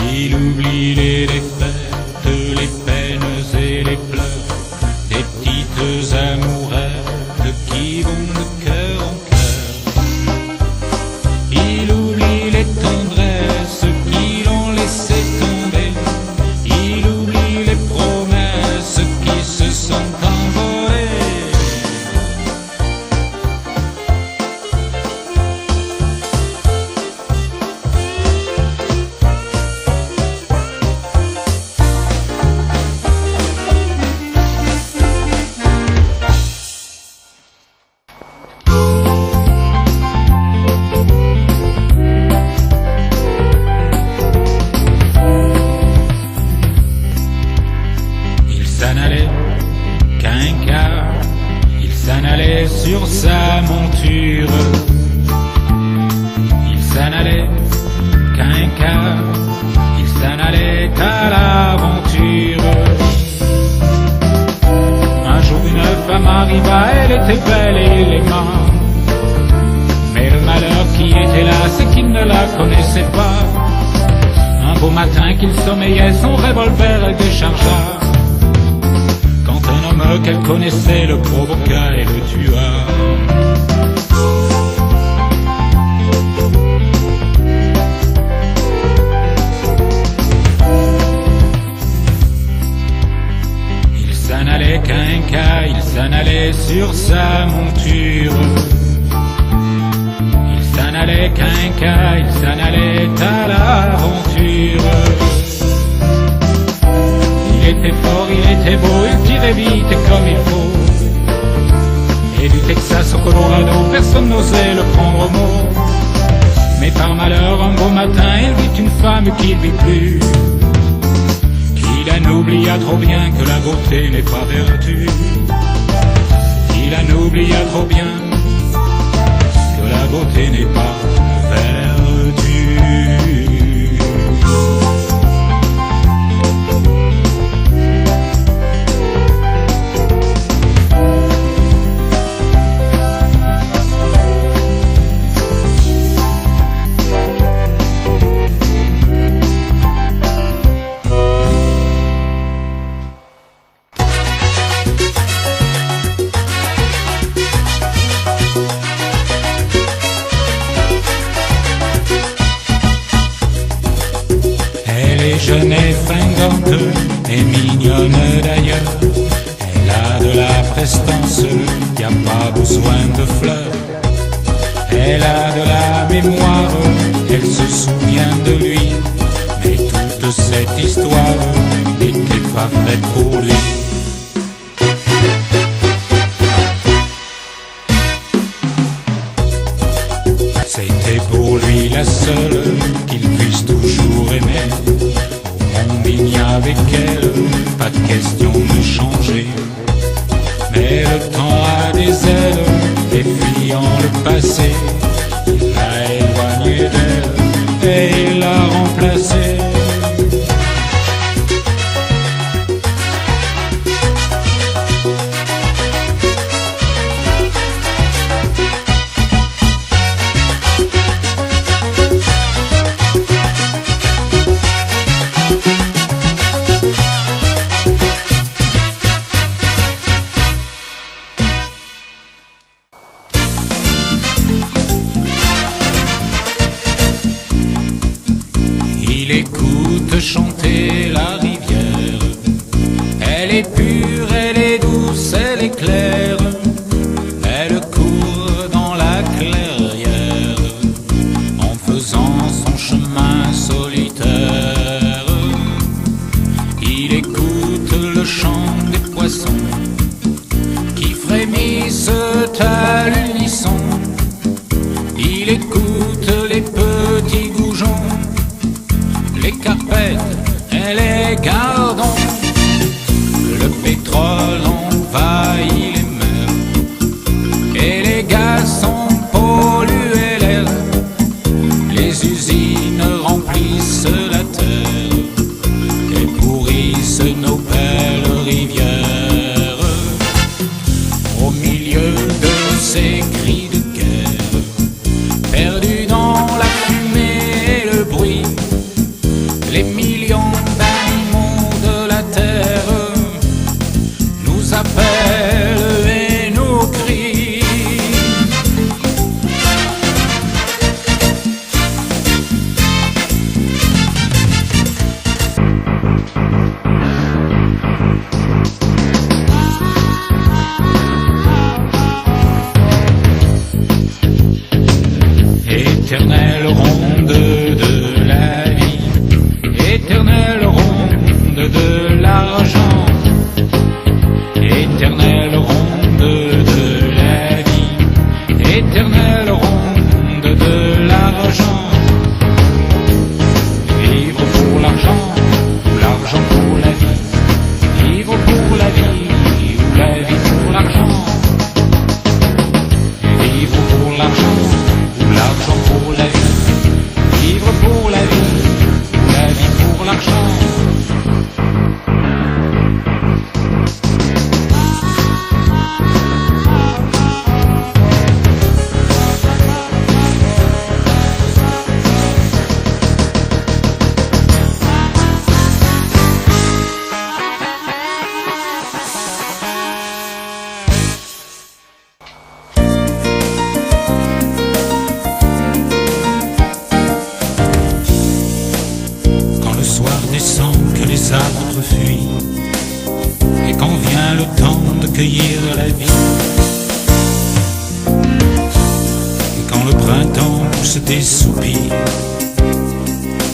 Il oublie les défaites, les peines et les pleurs, des petites amourettes qui vont de cœur en cœur. Il oublie les tendresses qui l'ont laissé tomber. Il oublie les promesses qui se sont envolées. Il s'en allait sur sa monture. Il s'en allait qu'un quart. Il s'en allait à l'aventure. Un jour une femme arriva, elle était belle et il aima. Mais le malheur qui était là, c'est qu'il ne la connaissait pas. Un beau matin qu'il sommeillait, son revolver elle déchargea. Un homme qu'elle connaissait le provoqua et le tua. Il s'en allait qu'un cas, il s'en allait sur sa monture. Il s'en allait qu'un cas, il s'en allait à l'aventure. Il était fort, il était beau, il tirait vite comme il faut. Et du Texas au Colorado, personne n'osait le prendre au mot. Mais par malheur, un beau matin, il vit une femme qui lui plut. Qu'il en oublia trop bien que la beauté n'est pas vertu. Il en oublia trop bien que la beauté n'est pas vertu. Jeune et fringante et mignonne d'ailleurs. Elle a de la prestance, y a pas besoin de fleurs. Elle a de la mémoire, elle se souvient de lui. Mais toute cette histoire n'était pas faite pour lui. C'était pour lui la seule qu'il puisse toujours aimer. Il n'y avait qu'elle, pas de question de changer. Mais le temps a des ailes, défiant le passé. Il l'a éloigné d'elle et il l'a remplacée. Il écoute chanter la rivière. Elle est pure, elle est douce, elle est claire. Elle court dans la clairière en faisant son chemin solitaire. Il écoute le chant des poissons qui frémissent à l'unisson. Il écoute les petits goujons, les carpettes et les gardons. Le pétrole envahit les mers et les gaz ont pollué l'air. Les usines remplissent la terre et pourrissent nos belles rivières. Au milieu de ces cris de guerre, perdus dans la fumée et le bruit, les millions d'animaux de la terre nous appellent et nous crient. Éternelle ronde de la vie, éternelle ronde de l'argent, éternelle ronde de la vie, éternelle ronde de l'argent. Vivre pour l'argent, ou l'argent pour la vie. Vivre pour la vie, ou la vie pour l'argent. Vivre pour l'argent, ou l'argent pour la vie. Vivre pour la vie, ou la vie pour l'argent. Que les arbres fuient et quand vient le temps de cueillir la vie, et quand le printemps pousse des soupirs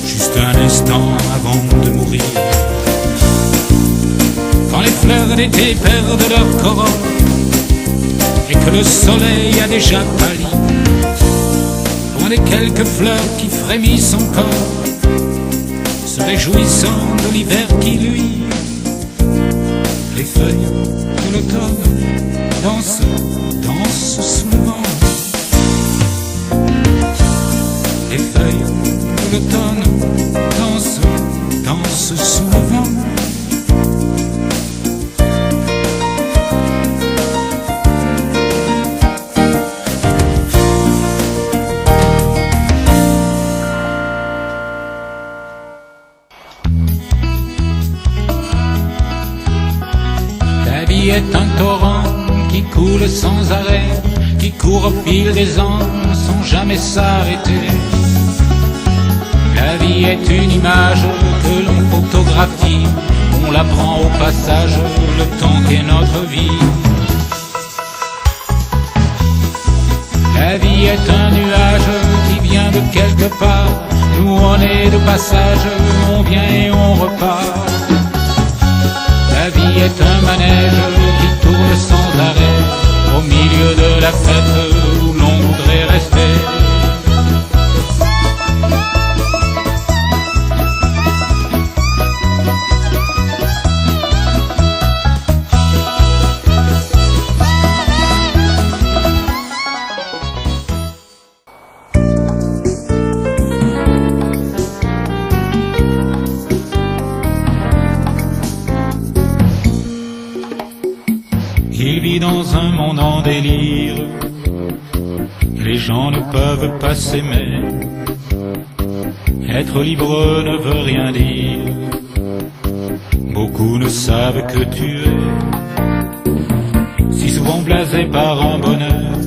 juste un instant avant de mourir, quand les fleurs d'été perdent leur corolle et que le soleil a déjà pâli. Loin des quelques fleurs qui frémissent encore, se réjouissant de l'hiver qui luit. Les feuilles de l'automne dansent, dansent sous le vent. Les feuilles de l'automne dansent, dansent sous le vent. La vie est un torrent qui coule sans arrêt, qui court au fil des ans sans jamais s'arrêter. La vie est une image que l'on photographie, on la prend au passage le temps qu'est notre vie. La vie est un nuage qui vient de quelque part, nous on est de passage, on vient et on repart. La vie est un manège qui tourne sans arrêt, au milieu de la fête où l'on voudrait rester. Il vit dans un monde en délire, les gens ne peuvent pas s'aimer. Être libre ne veut rien dire, beaucoup ne savent que tu es. Si souvent blasé par un bonheur,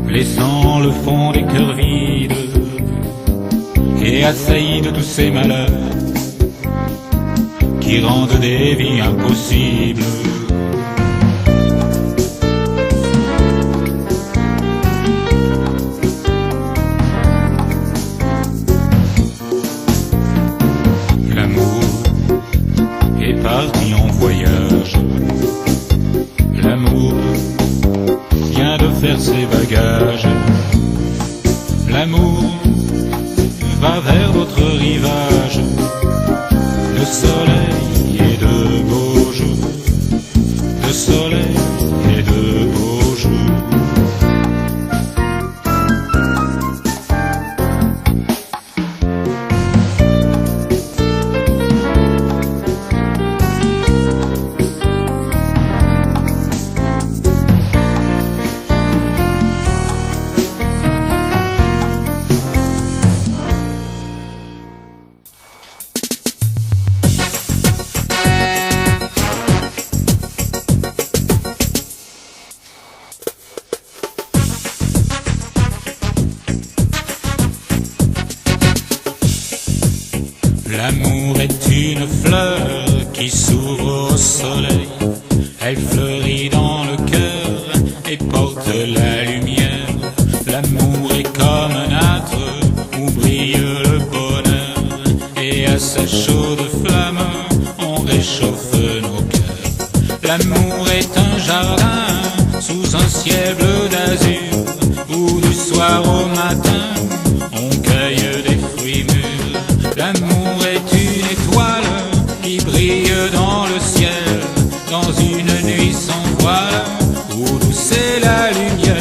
laissant le fond des cœurs vides, et assaillis de tous ces malheurs, qui rendent des vies impossibles. Parti en voyage, l'amour vient de faire ses bagages. L'amour va vers d'autres rivages. Le soleil est de beaux jours, le soleil est de beaux jours. L'amour est une fleur qui s'ouvre au soleil. Elle fleurit dans le cœur et porte la lumière. L'amour est comme un âtre où brille le bonheur, et à sa chaude flamme on réchauffe nos cœurs. L'amour est un jardin sous un ciel bleu d'azur, où du soir au matin on cueille des fruits mûrs. L'amour est une étoile qui brille dans le ciel, dans une nuit sans voile, où douce est la lumière.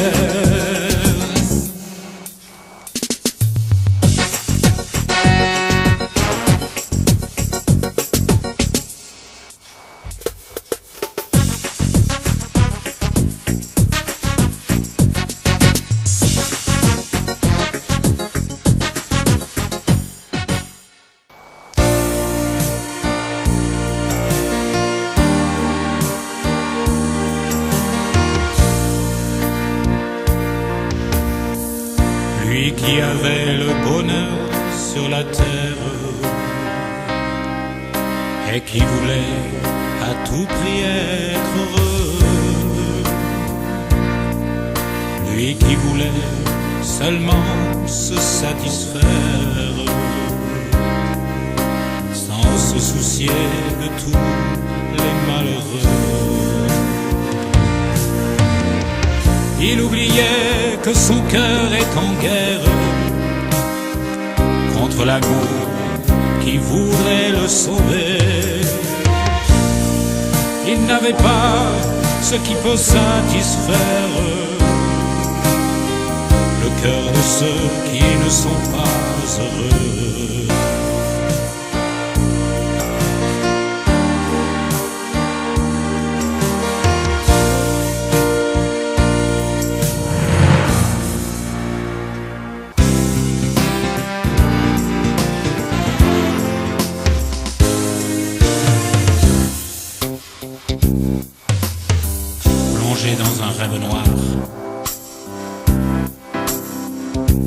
Lui qui avait le bonheur sur la terre et qui voulait à tout prix être heureux. Lui qui voulait seulement se satisfaire sans se soucier de tous les malheureux. Il oubliait que son cœur est en guerre contre l'amour qui voudrait le sauver. Il n'avait pas ce qui peut satisfaire le cœur de ceux qui ne sont pas heureux. Plongé dans un rêve noir,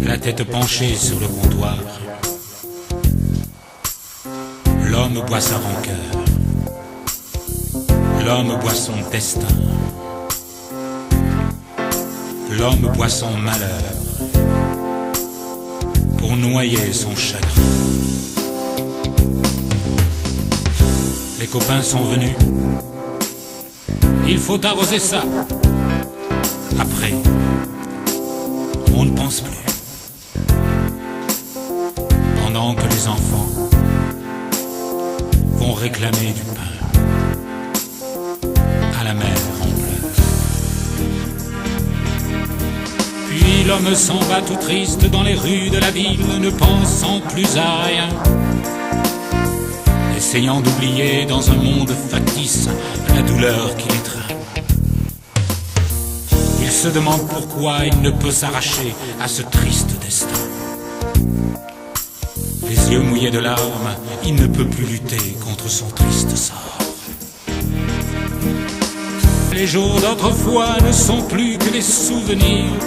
la tête penchée sur le comptoir, l'homme boit sa rancœur, l'homme boit son destin, l'homme boit son malheur pour noyer son chagrin. Les copains sont venus, il faut arroser ça. Après, on ne pense plus. Pendant que les enfants vont réclamer du pain à la mer en pleurs. Puis l'homme s'en va tout triste dans les rues de la ville, ne pensant plus à rien, essayant d'oublier dans un monde factice la douleur qui l'étreint. Il se demande pourquoi il ne peut s'arracher à ce triste destin. Les yeux mouillés de larmes, il ne peut plus lutter contre son triste sort. Les jours d'autrefois ne sont plus que des souvenirs.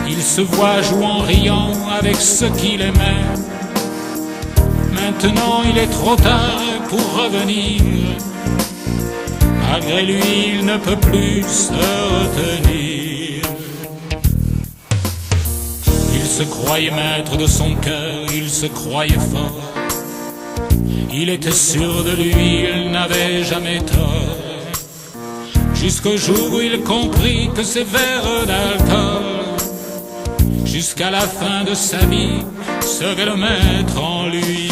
Il se voit jouant, riant avec ceux qu'il aimait. Maintenant il est trop tard pour revenir. Malgré lui il ne peut plus se retenir. Il se croyait maître de son cœur, il se croyait fort. Il était sûr de lui, il n'avait jamais tort. Jusqu'au jour où il comprit que ses verres d'alcool, jusqu'à la fin de sa vie, seraient le maître en lui.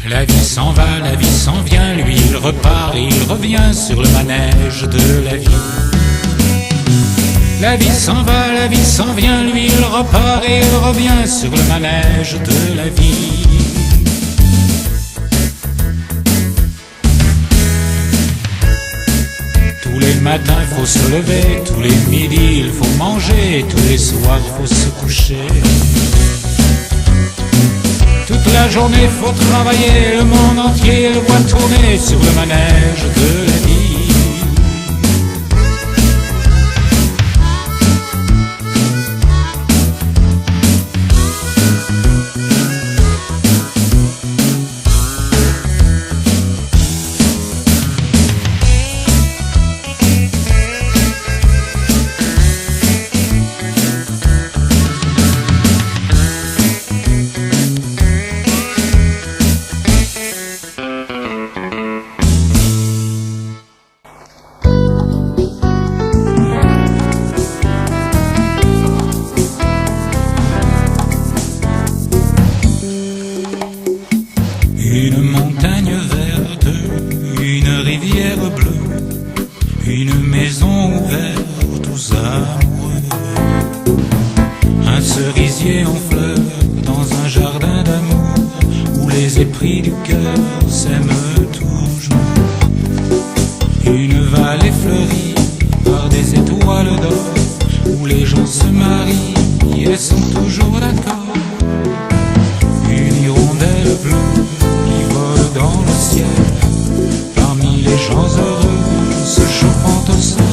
La vie s'en va, la vie s'en vient, lui il repart, il revient sur le manège de la vie. La vie s'en va, la vie s'en vient, lui il repart et il revient sur le manège de la vie. Tous les matins il faut se lever, tous les midis il faut manger, tous les soirs il faut se coucher. Toute la journée faut travailler, le monde entier le voit tourner sur le manège de la vie. Une montagne verte, une rivière bleue, une maison ouverte aux amoureux. Un cerisier en fleurs dans un jardin d'amour où les épris du cœur s'aiment toujours. Une vallée fleurie par des étoiles d'or où les gens se marient et sont toujours d'accord. Une hirondelle bleu qui vole dans le ciel, parmi les gens heureux se chauffant au soleil.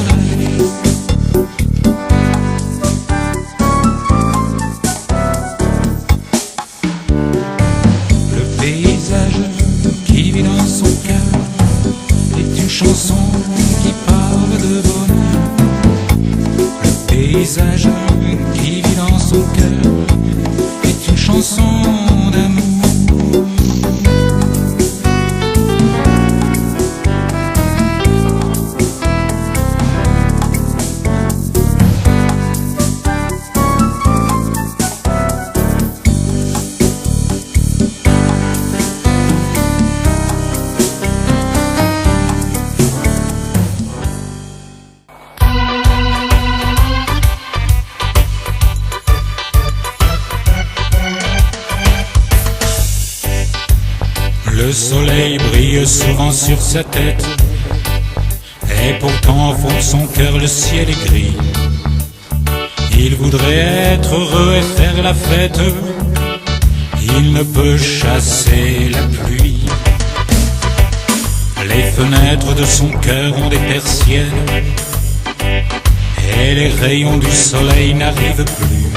Le paysage qui vit dans son cœur est une chanson qui parle de bonheur. Le paysage qui vit dans son cœur est une chanson d'amour. Le soleil brille souvent sur sa tête, et pourtant au fond de son cœur le ciel est gris. Il voudrait être heureux et faire la fête, il ne peut chasser la pluie. Les fenêtres de son cœur ont des persiennes, et les rayons du soleil n'arrivent plus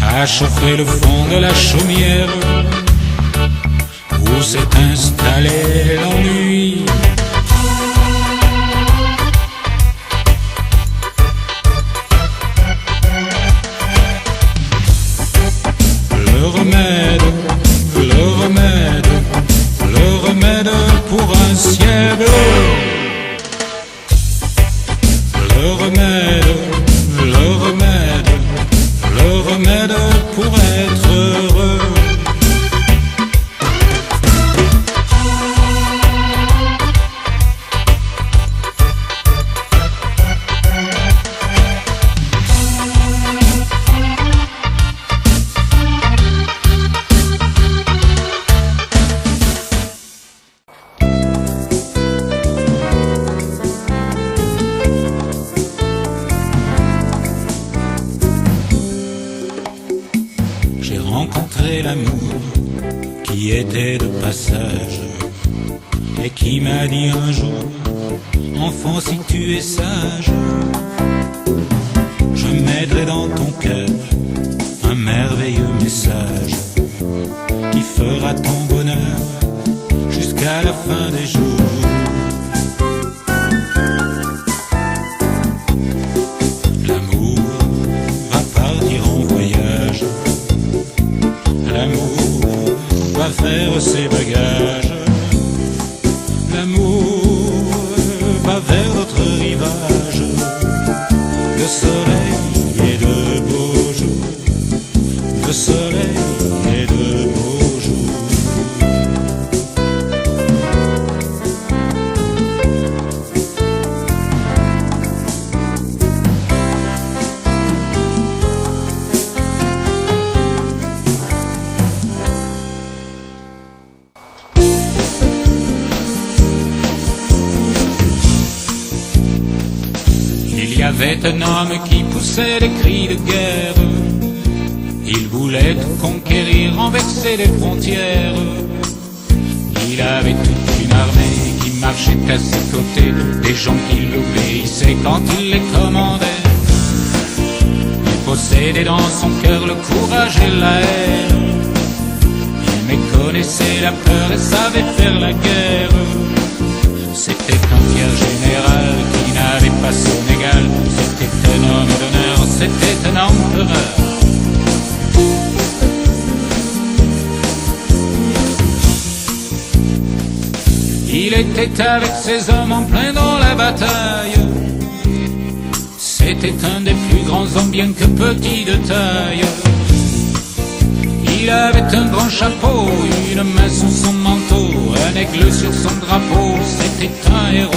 à chauffer le fond de la chaumière où s'est installé l'ennui. Le remède, le remède, le remède pour un ciel bleu. Le remède, le remède, le remède pour être heureux. J'ai rencontré l'amour qui était de passage et qui m'a dit un jour: enfant, si tu es sage, je mettrai dans ton cœur un merveilleux message qui fera ton bonheur jusqu'à la fin des jours. L'amour va partir en voyage, l'amour va faire ses bagages, l'amour va vers notre rivage. Le soleil est de beaux jours, le soleil est de beaux jours. Il y avait un homme qui poussait des cris de guerre. Il voulait tout conquérir, renverser les frontières. Il avait toute une armée qui marchait à ses côtés, des gens qui l'obéissaient quand il les commandait. Il possédait dans son cœur le courage et la haine. Il méconnaissait la peur et savait faire la guerre. C'était un fier général qui n'avait pas son égal. C'était un homme d'honneur, c'était un empereur. Il était avec ses hommes en plein dans la bataille. C'était un des plus grands hommes, bien que petit de taille. Il avait un grand chapeau, une main sous son manteau, un aigle sur son drapeau, c'était un héros.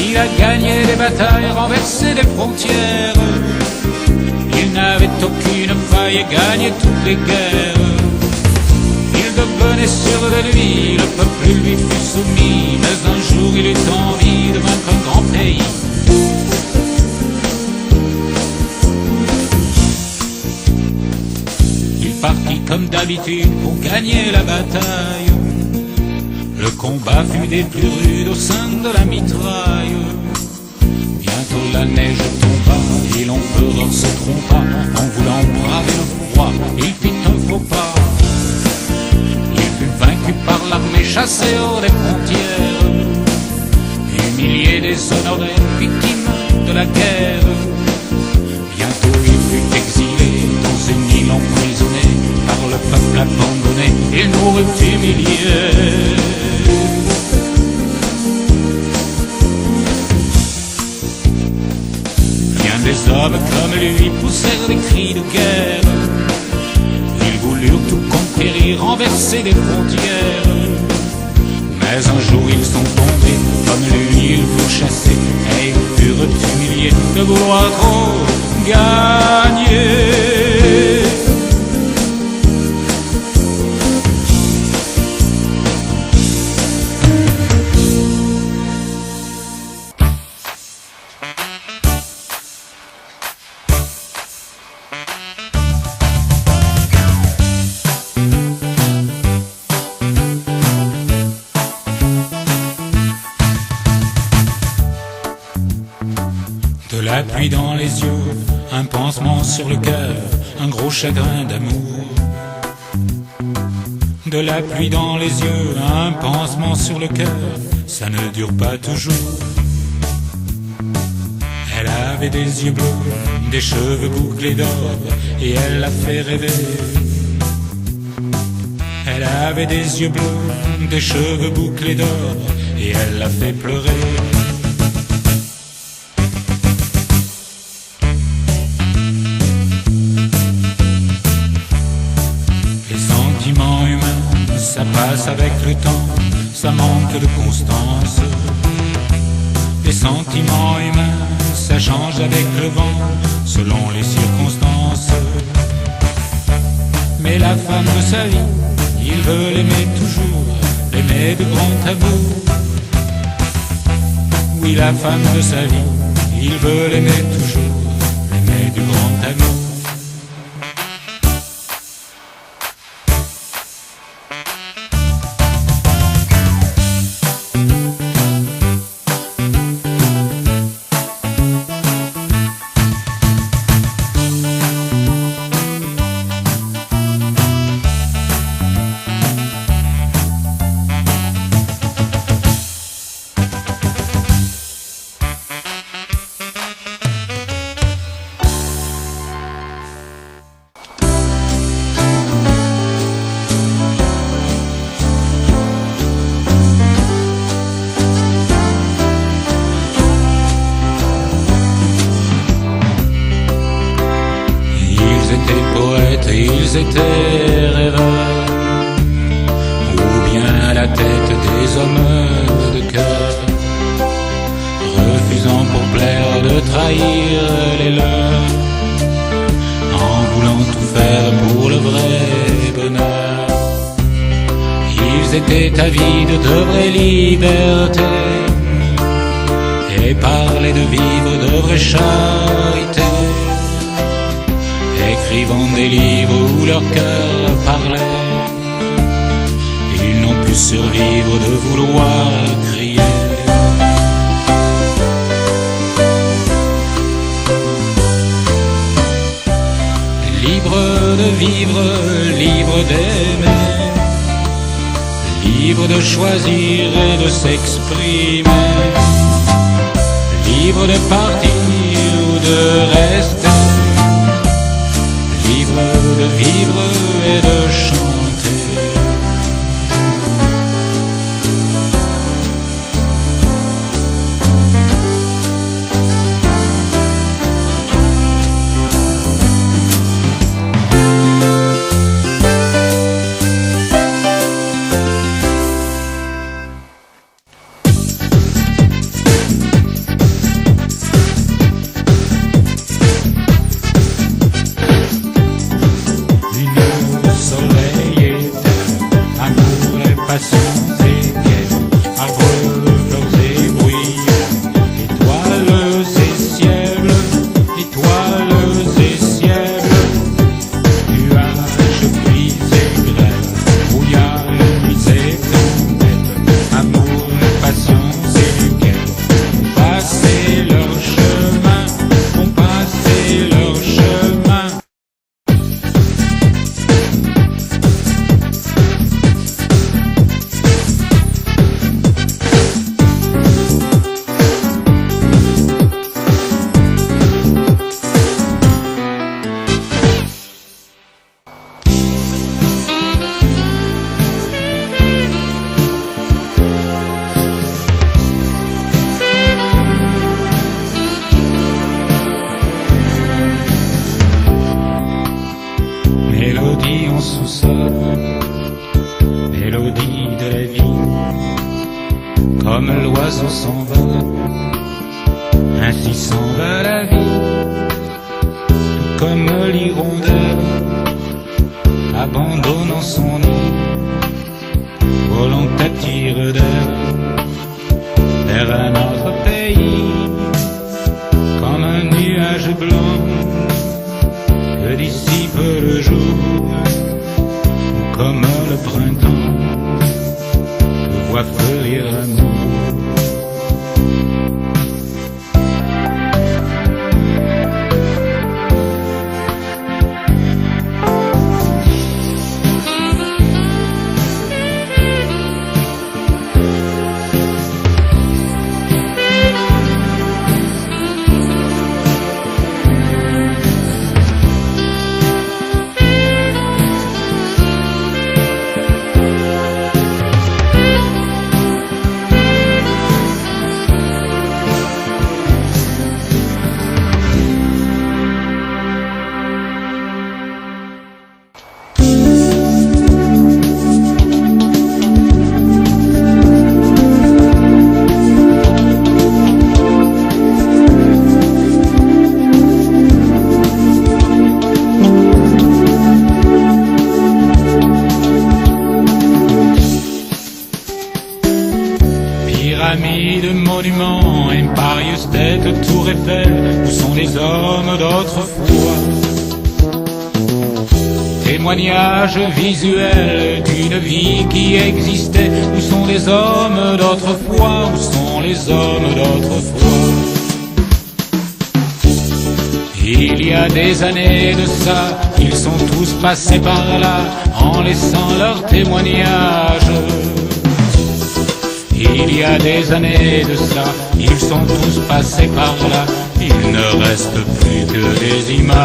Il a gagné des batailles, renversé des frontières. Il n'avait aucune faille et gagné toutes les guerres. Il devenait sûr de lui, le peuple lui fut soumis, mais un jour il eut envie de vaincre un grand pays. Il partis comme d'habitude pour gagner la bataille. Le combat fut des plus rudes au sein de la mitraille. Bientôt la neige tomba et l'empereur se trompa. En voulant braver le froid, il fit un faux pas. Il fut vaincu par l'armée chassée hors des frontières, humilié, déshonoré, victime de la guerre. Bientôt il fut exilé dans une île emprisonnée, par le peuple abandonné, il mourut humilié. Des hommes comme lui poussèrent des cris de guerre. Ils voulurent tout conquérir, renverser des frontières. Mais un jour ils sont tombés, comme lui ils furent chassés, et ils furent humiliés de vouloir trop gagner. De la pluie dans les yeux, un pansement sur le cœur, un gros chagrin d'amour. De la pluie dans les yeux, un pansement sur le cœur, ça ne dure pas toujours. Elle avait des yeux bleus, des cheveux bouclés d'or, et elle l'a fait rêver. Elle avait des yeux bleus, des cheveux bouclés d'or, et elle l'a fait pleurer. Ça passe avec le temps, ça manque de constance. Les sentiments humains, ça change avec le vent, selon les circonstances. Mais la femme de sa vie, il veut l'aimer toujours, l'aimer de grand amour. Oui, la femme de sa vie, il veut l'aimer toujours, l'aimer du grand amour. Ils étaient rêveurs, ou bien à la tête des hommes de cœur, refusant pour plaire de trahir les leurs, en voulant tout faire pour le vrai bonheur. Ils étaient avides de vraie liberté, et parlaient de vivre de vraie charité, écrivant des livres où leur cœur parlait. Ils n'ont pu survivre de vouloir crier. Libre de vivre, libre d'aimer, libre de choisir et de s'exprimer, libre de partir ou de rester, libre de vivre et de chanter. Soleil l'oiseau s'envole, ainsi s'en va la vie, tout comme l'hirondelle, abandonnant son nid, volant à tire d'aile vers un autre pays, comme un nuage blanc que dissipe le jour, ou comme le printemps que voit fleurir l'amour. Pyramides, monuments, Empire State, Tour Eiffel, où sont les hommes d'autrefois? Témoignages visuels d'une vie qui existait, où sont les hommes d'autrefois? Où sont les hommes d'autrefois? Il y a des années de ça, ils sont tous passés par là, en laissant leur témoignage. Il y a des années de ça, ils sont tous passés par là, il ne reste plus que des images.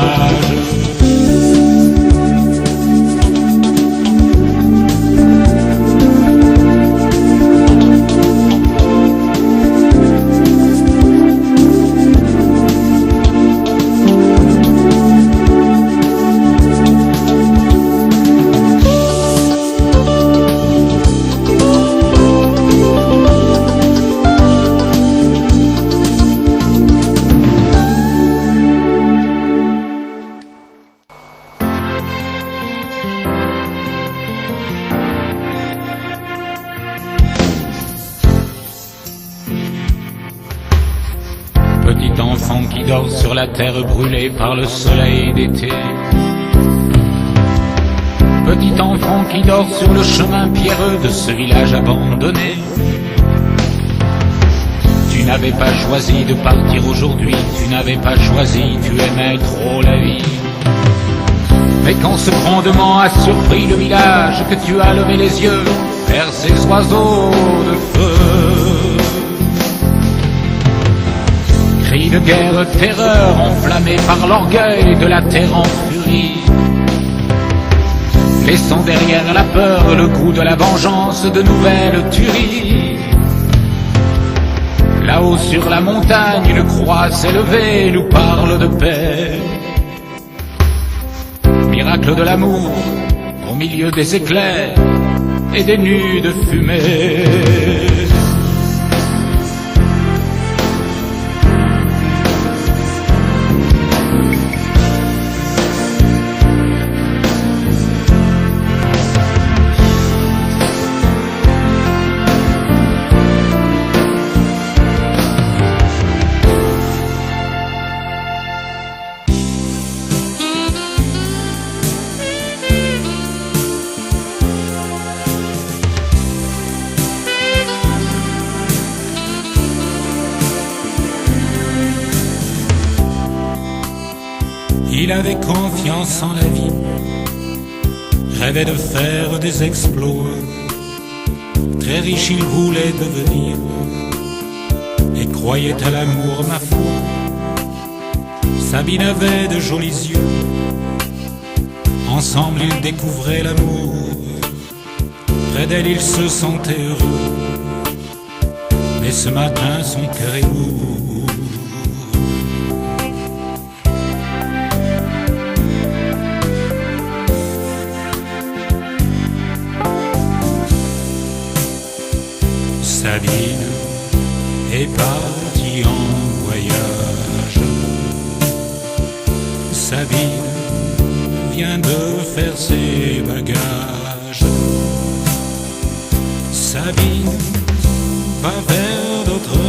Petit enfant qui dort sur la terre brûlée par le soleil d'été. Petit enfant qui dort sur le chemin pierreux de ce village abandonné. Tu n'avais pas choisi de partir aujourd'hui, tu n'avais pas choisi, tu aimais trop la vie. Mais quand ce grondement a surpris le village, que tu as levé les yeux vers ces oiseaux de feu. Cris de guerre, terreur, enflammés par l'orgueil de la terre en furie. Laissant derrière la peur le goût de la vengeance, de nouvelles tueries. Là-haut sur la montagne, une croix s'est levée, nous parle de paix. Miracle de l'amour, au milieu des éclairs et des nues de fumée. Il avait confiance en la vie, rêvait de faire des exploits. Très riche il voulait devenir, et croyait à l'amour, ma foi. Sabine avait de jolis yeux, ensemble ils découvraient l'amour. Près d'elle il se sentait heureux, mais ce matin son cœur est lourd. Sabine, est parti en voyage. Sabine vient de faire ses bagages. Sabine va vers d'autres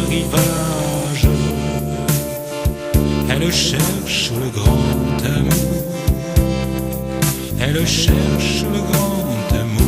rivages. Elle cherche le grand amour. Elle cherche le grand amour.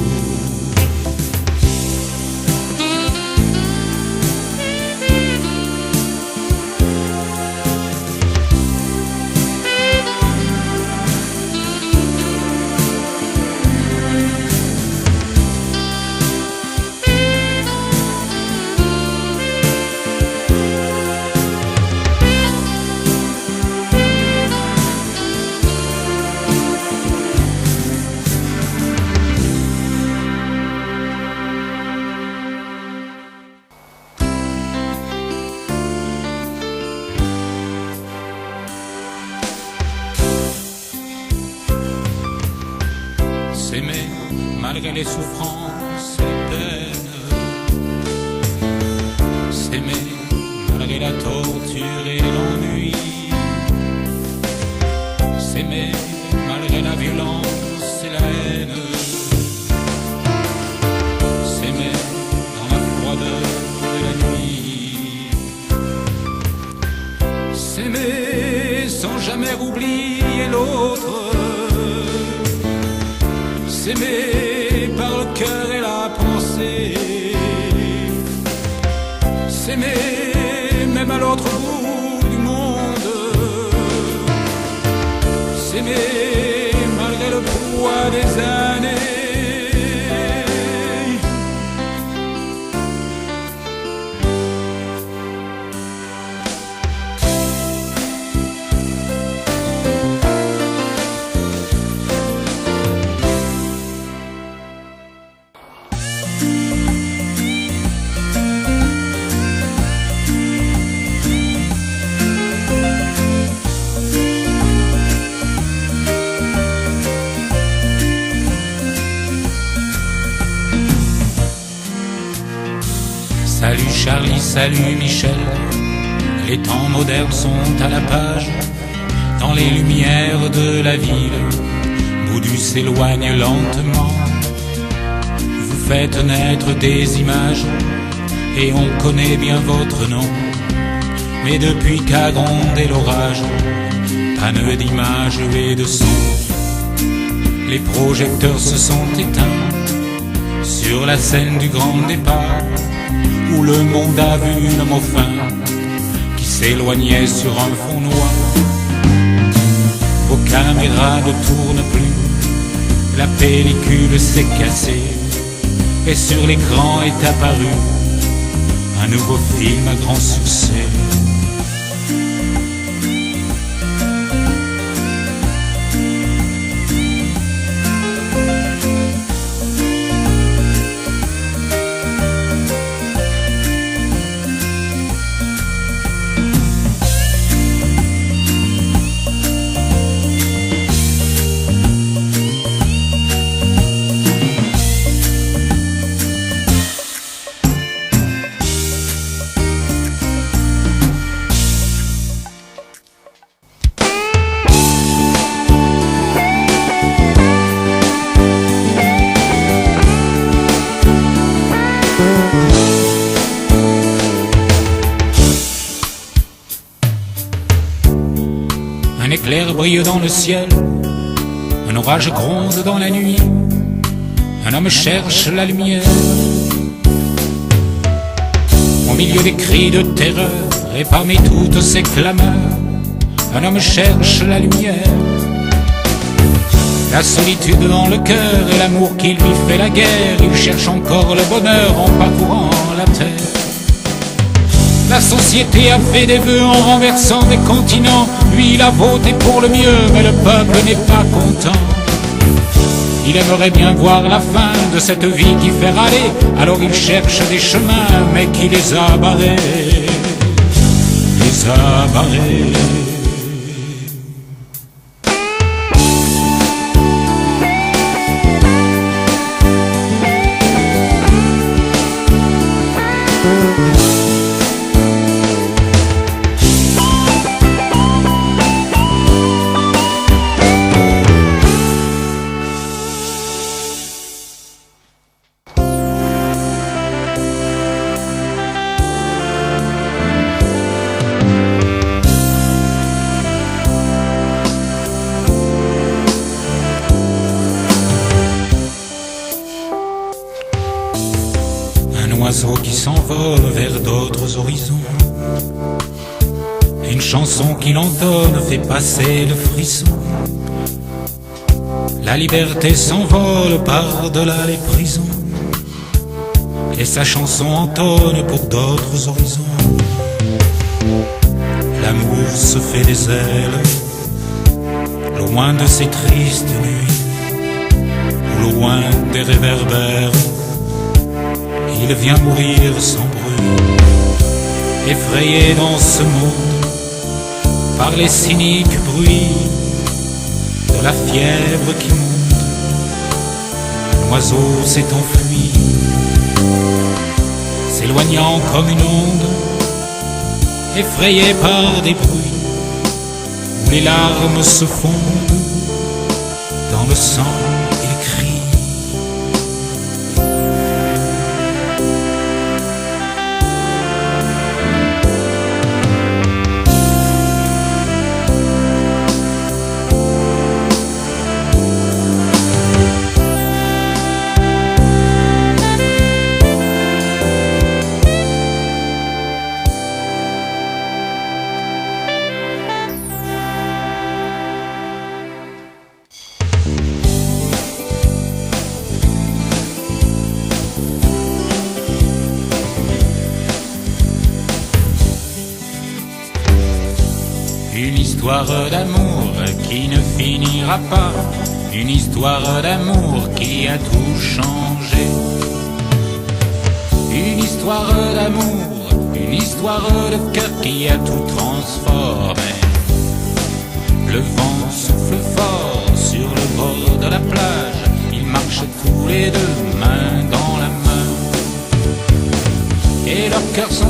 S'aimer malgré les souffrances et les peines. S'aimer malgré la torture et l'ennui. S'aimer malgré la violence et la haine. S'aimer dans la froideur de la nuit. S'aimer sans jamais oublier l'autre. S'aimer par le cœur et la pensée. S'aimer même à l'autre bout du monde. S'aimer malgré le poids des années. Salut Charlie, salut Michel, les temps modernes sont à la page. Dans les lumières de la ville, Boudu s'éloigne lentement. Vous faites naître des images et on connaît bien votre nom. Mais depuis qu'a grondé l'orage, panne d'images et de sons. Les projecteurs se sont éteints sur la scène du grand départ, où le monde a vu une homme au fin qui s'éloignait sur un fond noir. Vos caméras ne tournent plus, la pellicule s'est cassée, et sur l'écran est apparu un nouveau film à grand succès. Un éclair brille dans le ciel, un orage gronde dans la nuit, un homme cherche la lumière. Au milieu des cris de terreur et parmi toutes ces clameurs, un homme cherche la lumière. La solitude dans le cœur et l'amour qui lui fait la guerre, il cherche encore le bonheur en parcourant la terre. La société a fait des vœux en renversant des continents. Lui, il a voté pour le mieux, mais le peuple n'est pas content. Il aimerait bien voir la fin de cette vie qui fait râler. Alors il cherche des chemins, mais qui les a barrés. Les a barrés. oiseau qui s'envole vers d'autres horizons. Une chanson qu'il entonne fait passer le frisson. La liberté s'envole par-delà les prisons, et sa chanson entonne pour d'autres horizons. L'amour se fait des ailes, loin de ces tristes nuits, loin des réverbères. Il vient mourir sans bruit, effrayé dans ce monde par les cyniques bruits de la fièvre qui monte. L'oiseau s'est enfui, s'éloignant comme une onde, effrayé par des bruits où les larmes se fondent dans le sang et les cris. Une histoire d'amour qui ne finira pas, une histoire d'amour qui a tout changé. Une histoire d'amour, une histoire de cœur qui a tout transformé. Le vent souffle fort sur le bord de la plage, ils marchent tous les deux main dans la main, et leurs cœurs sont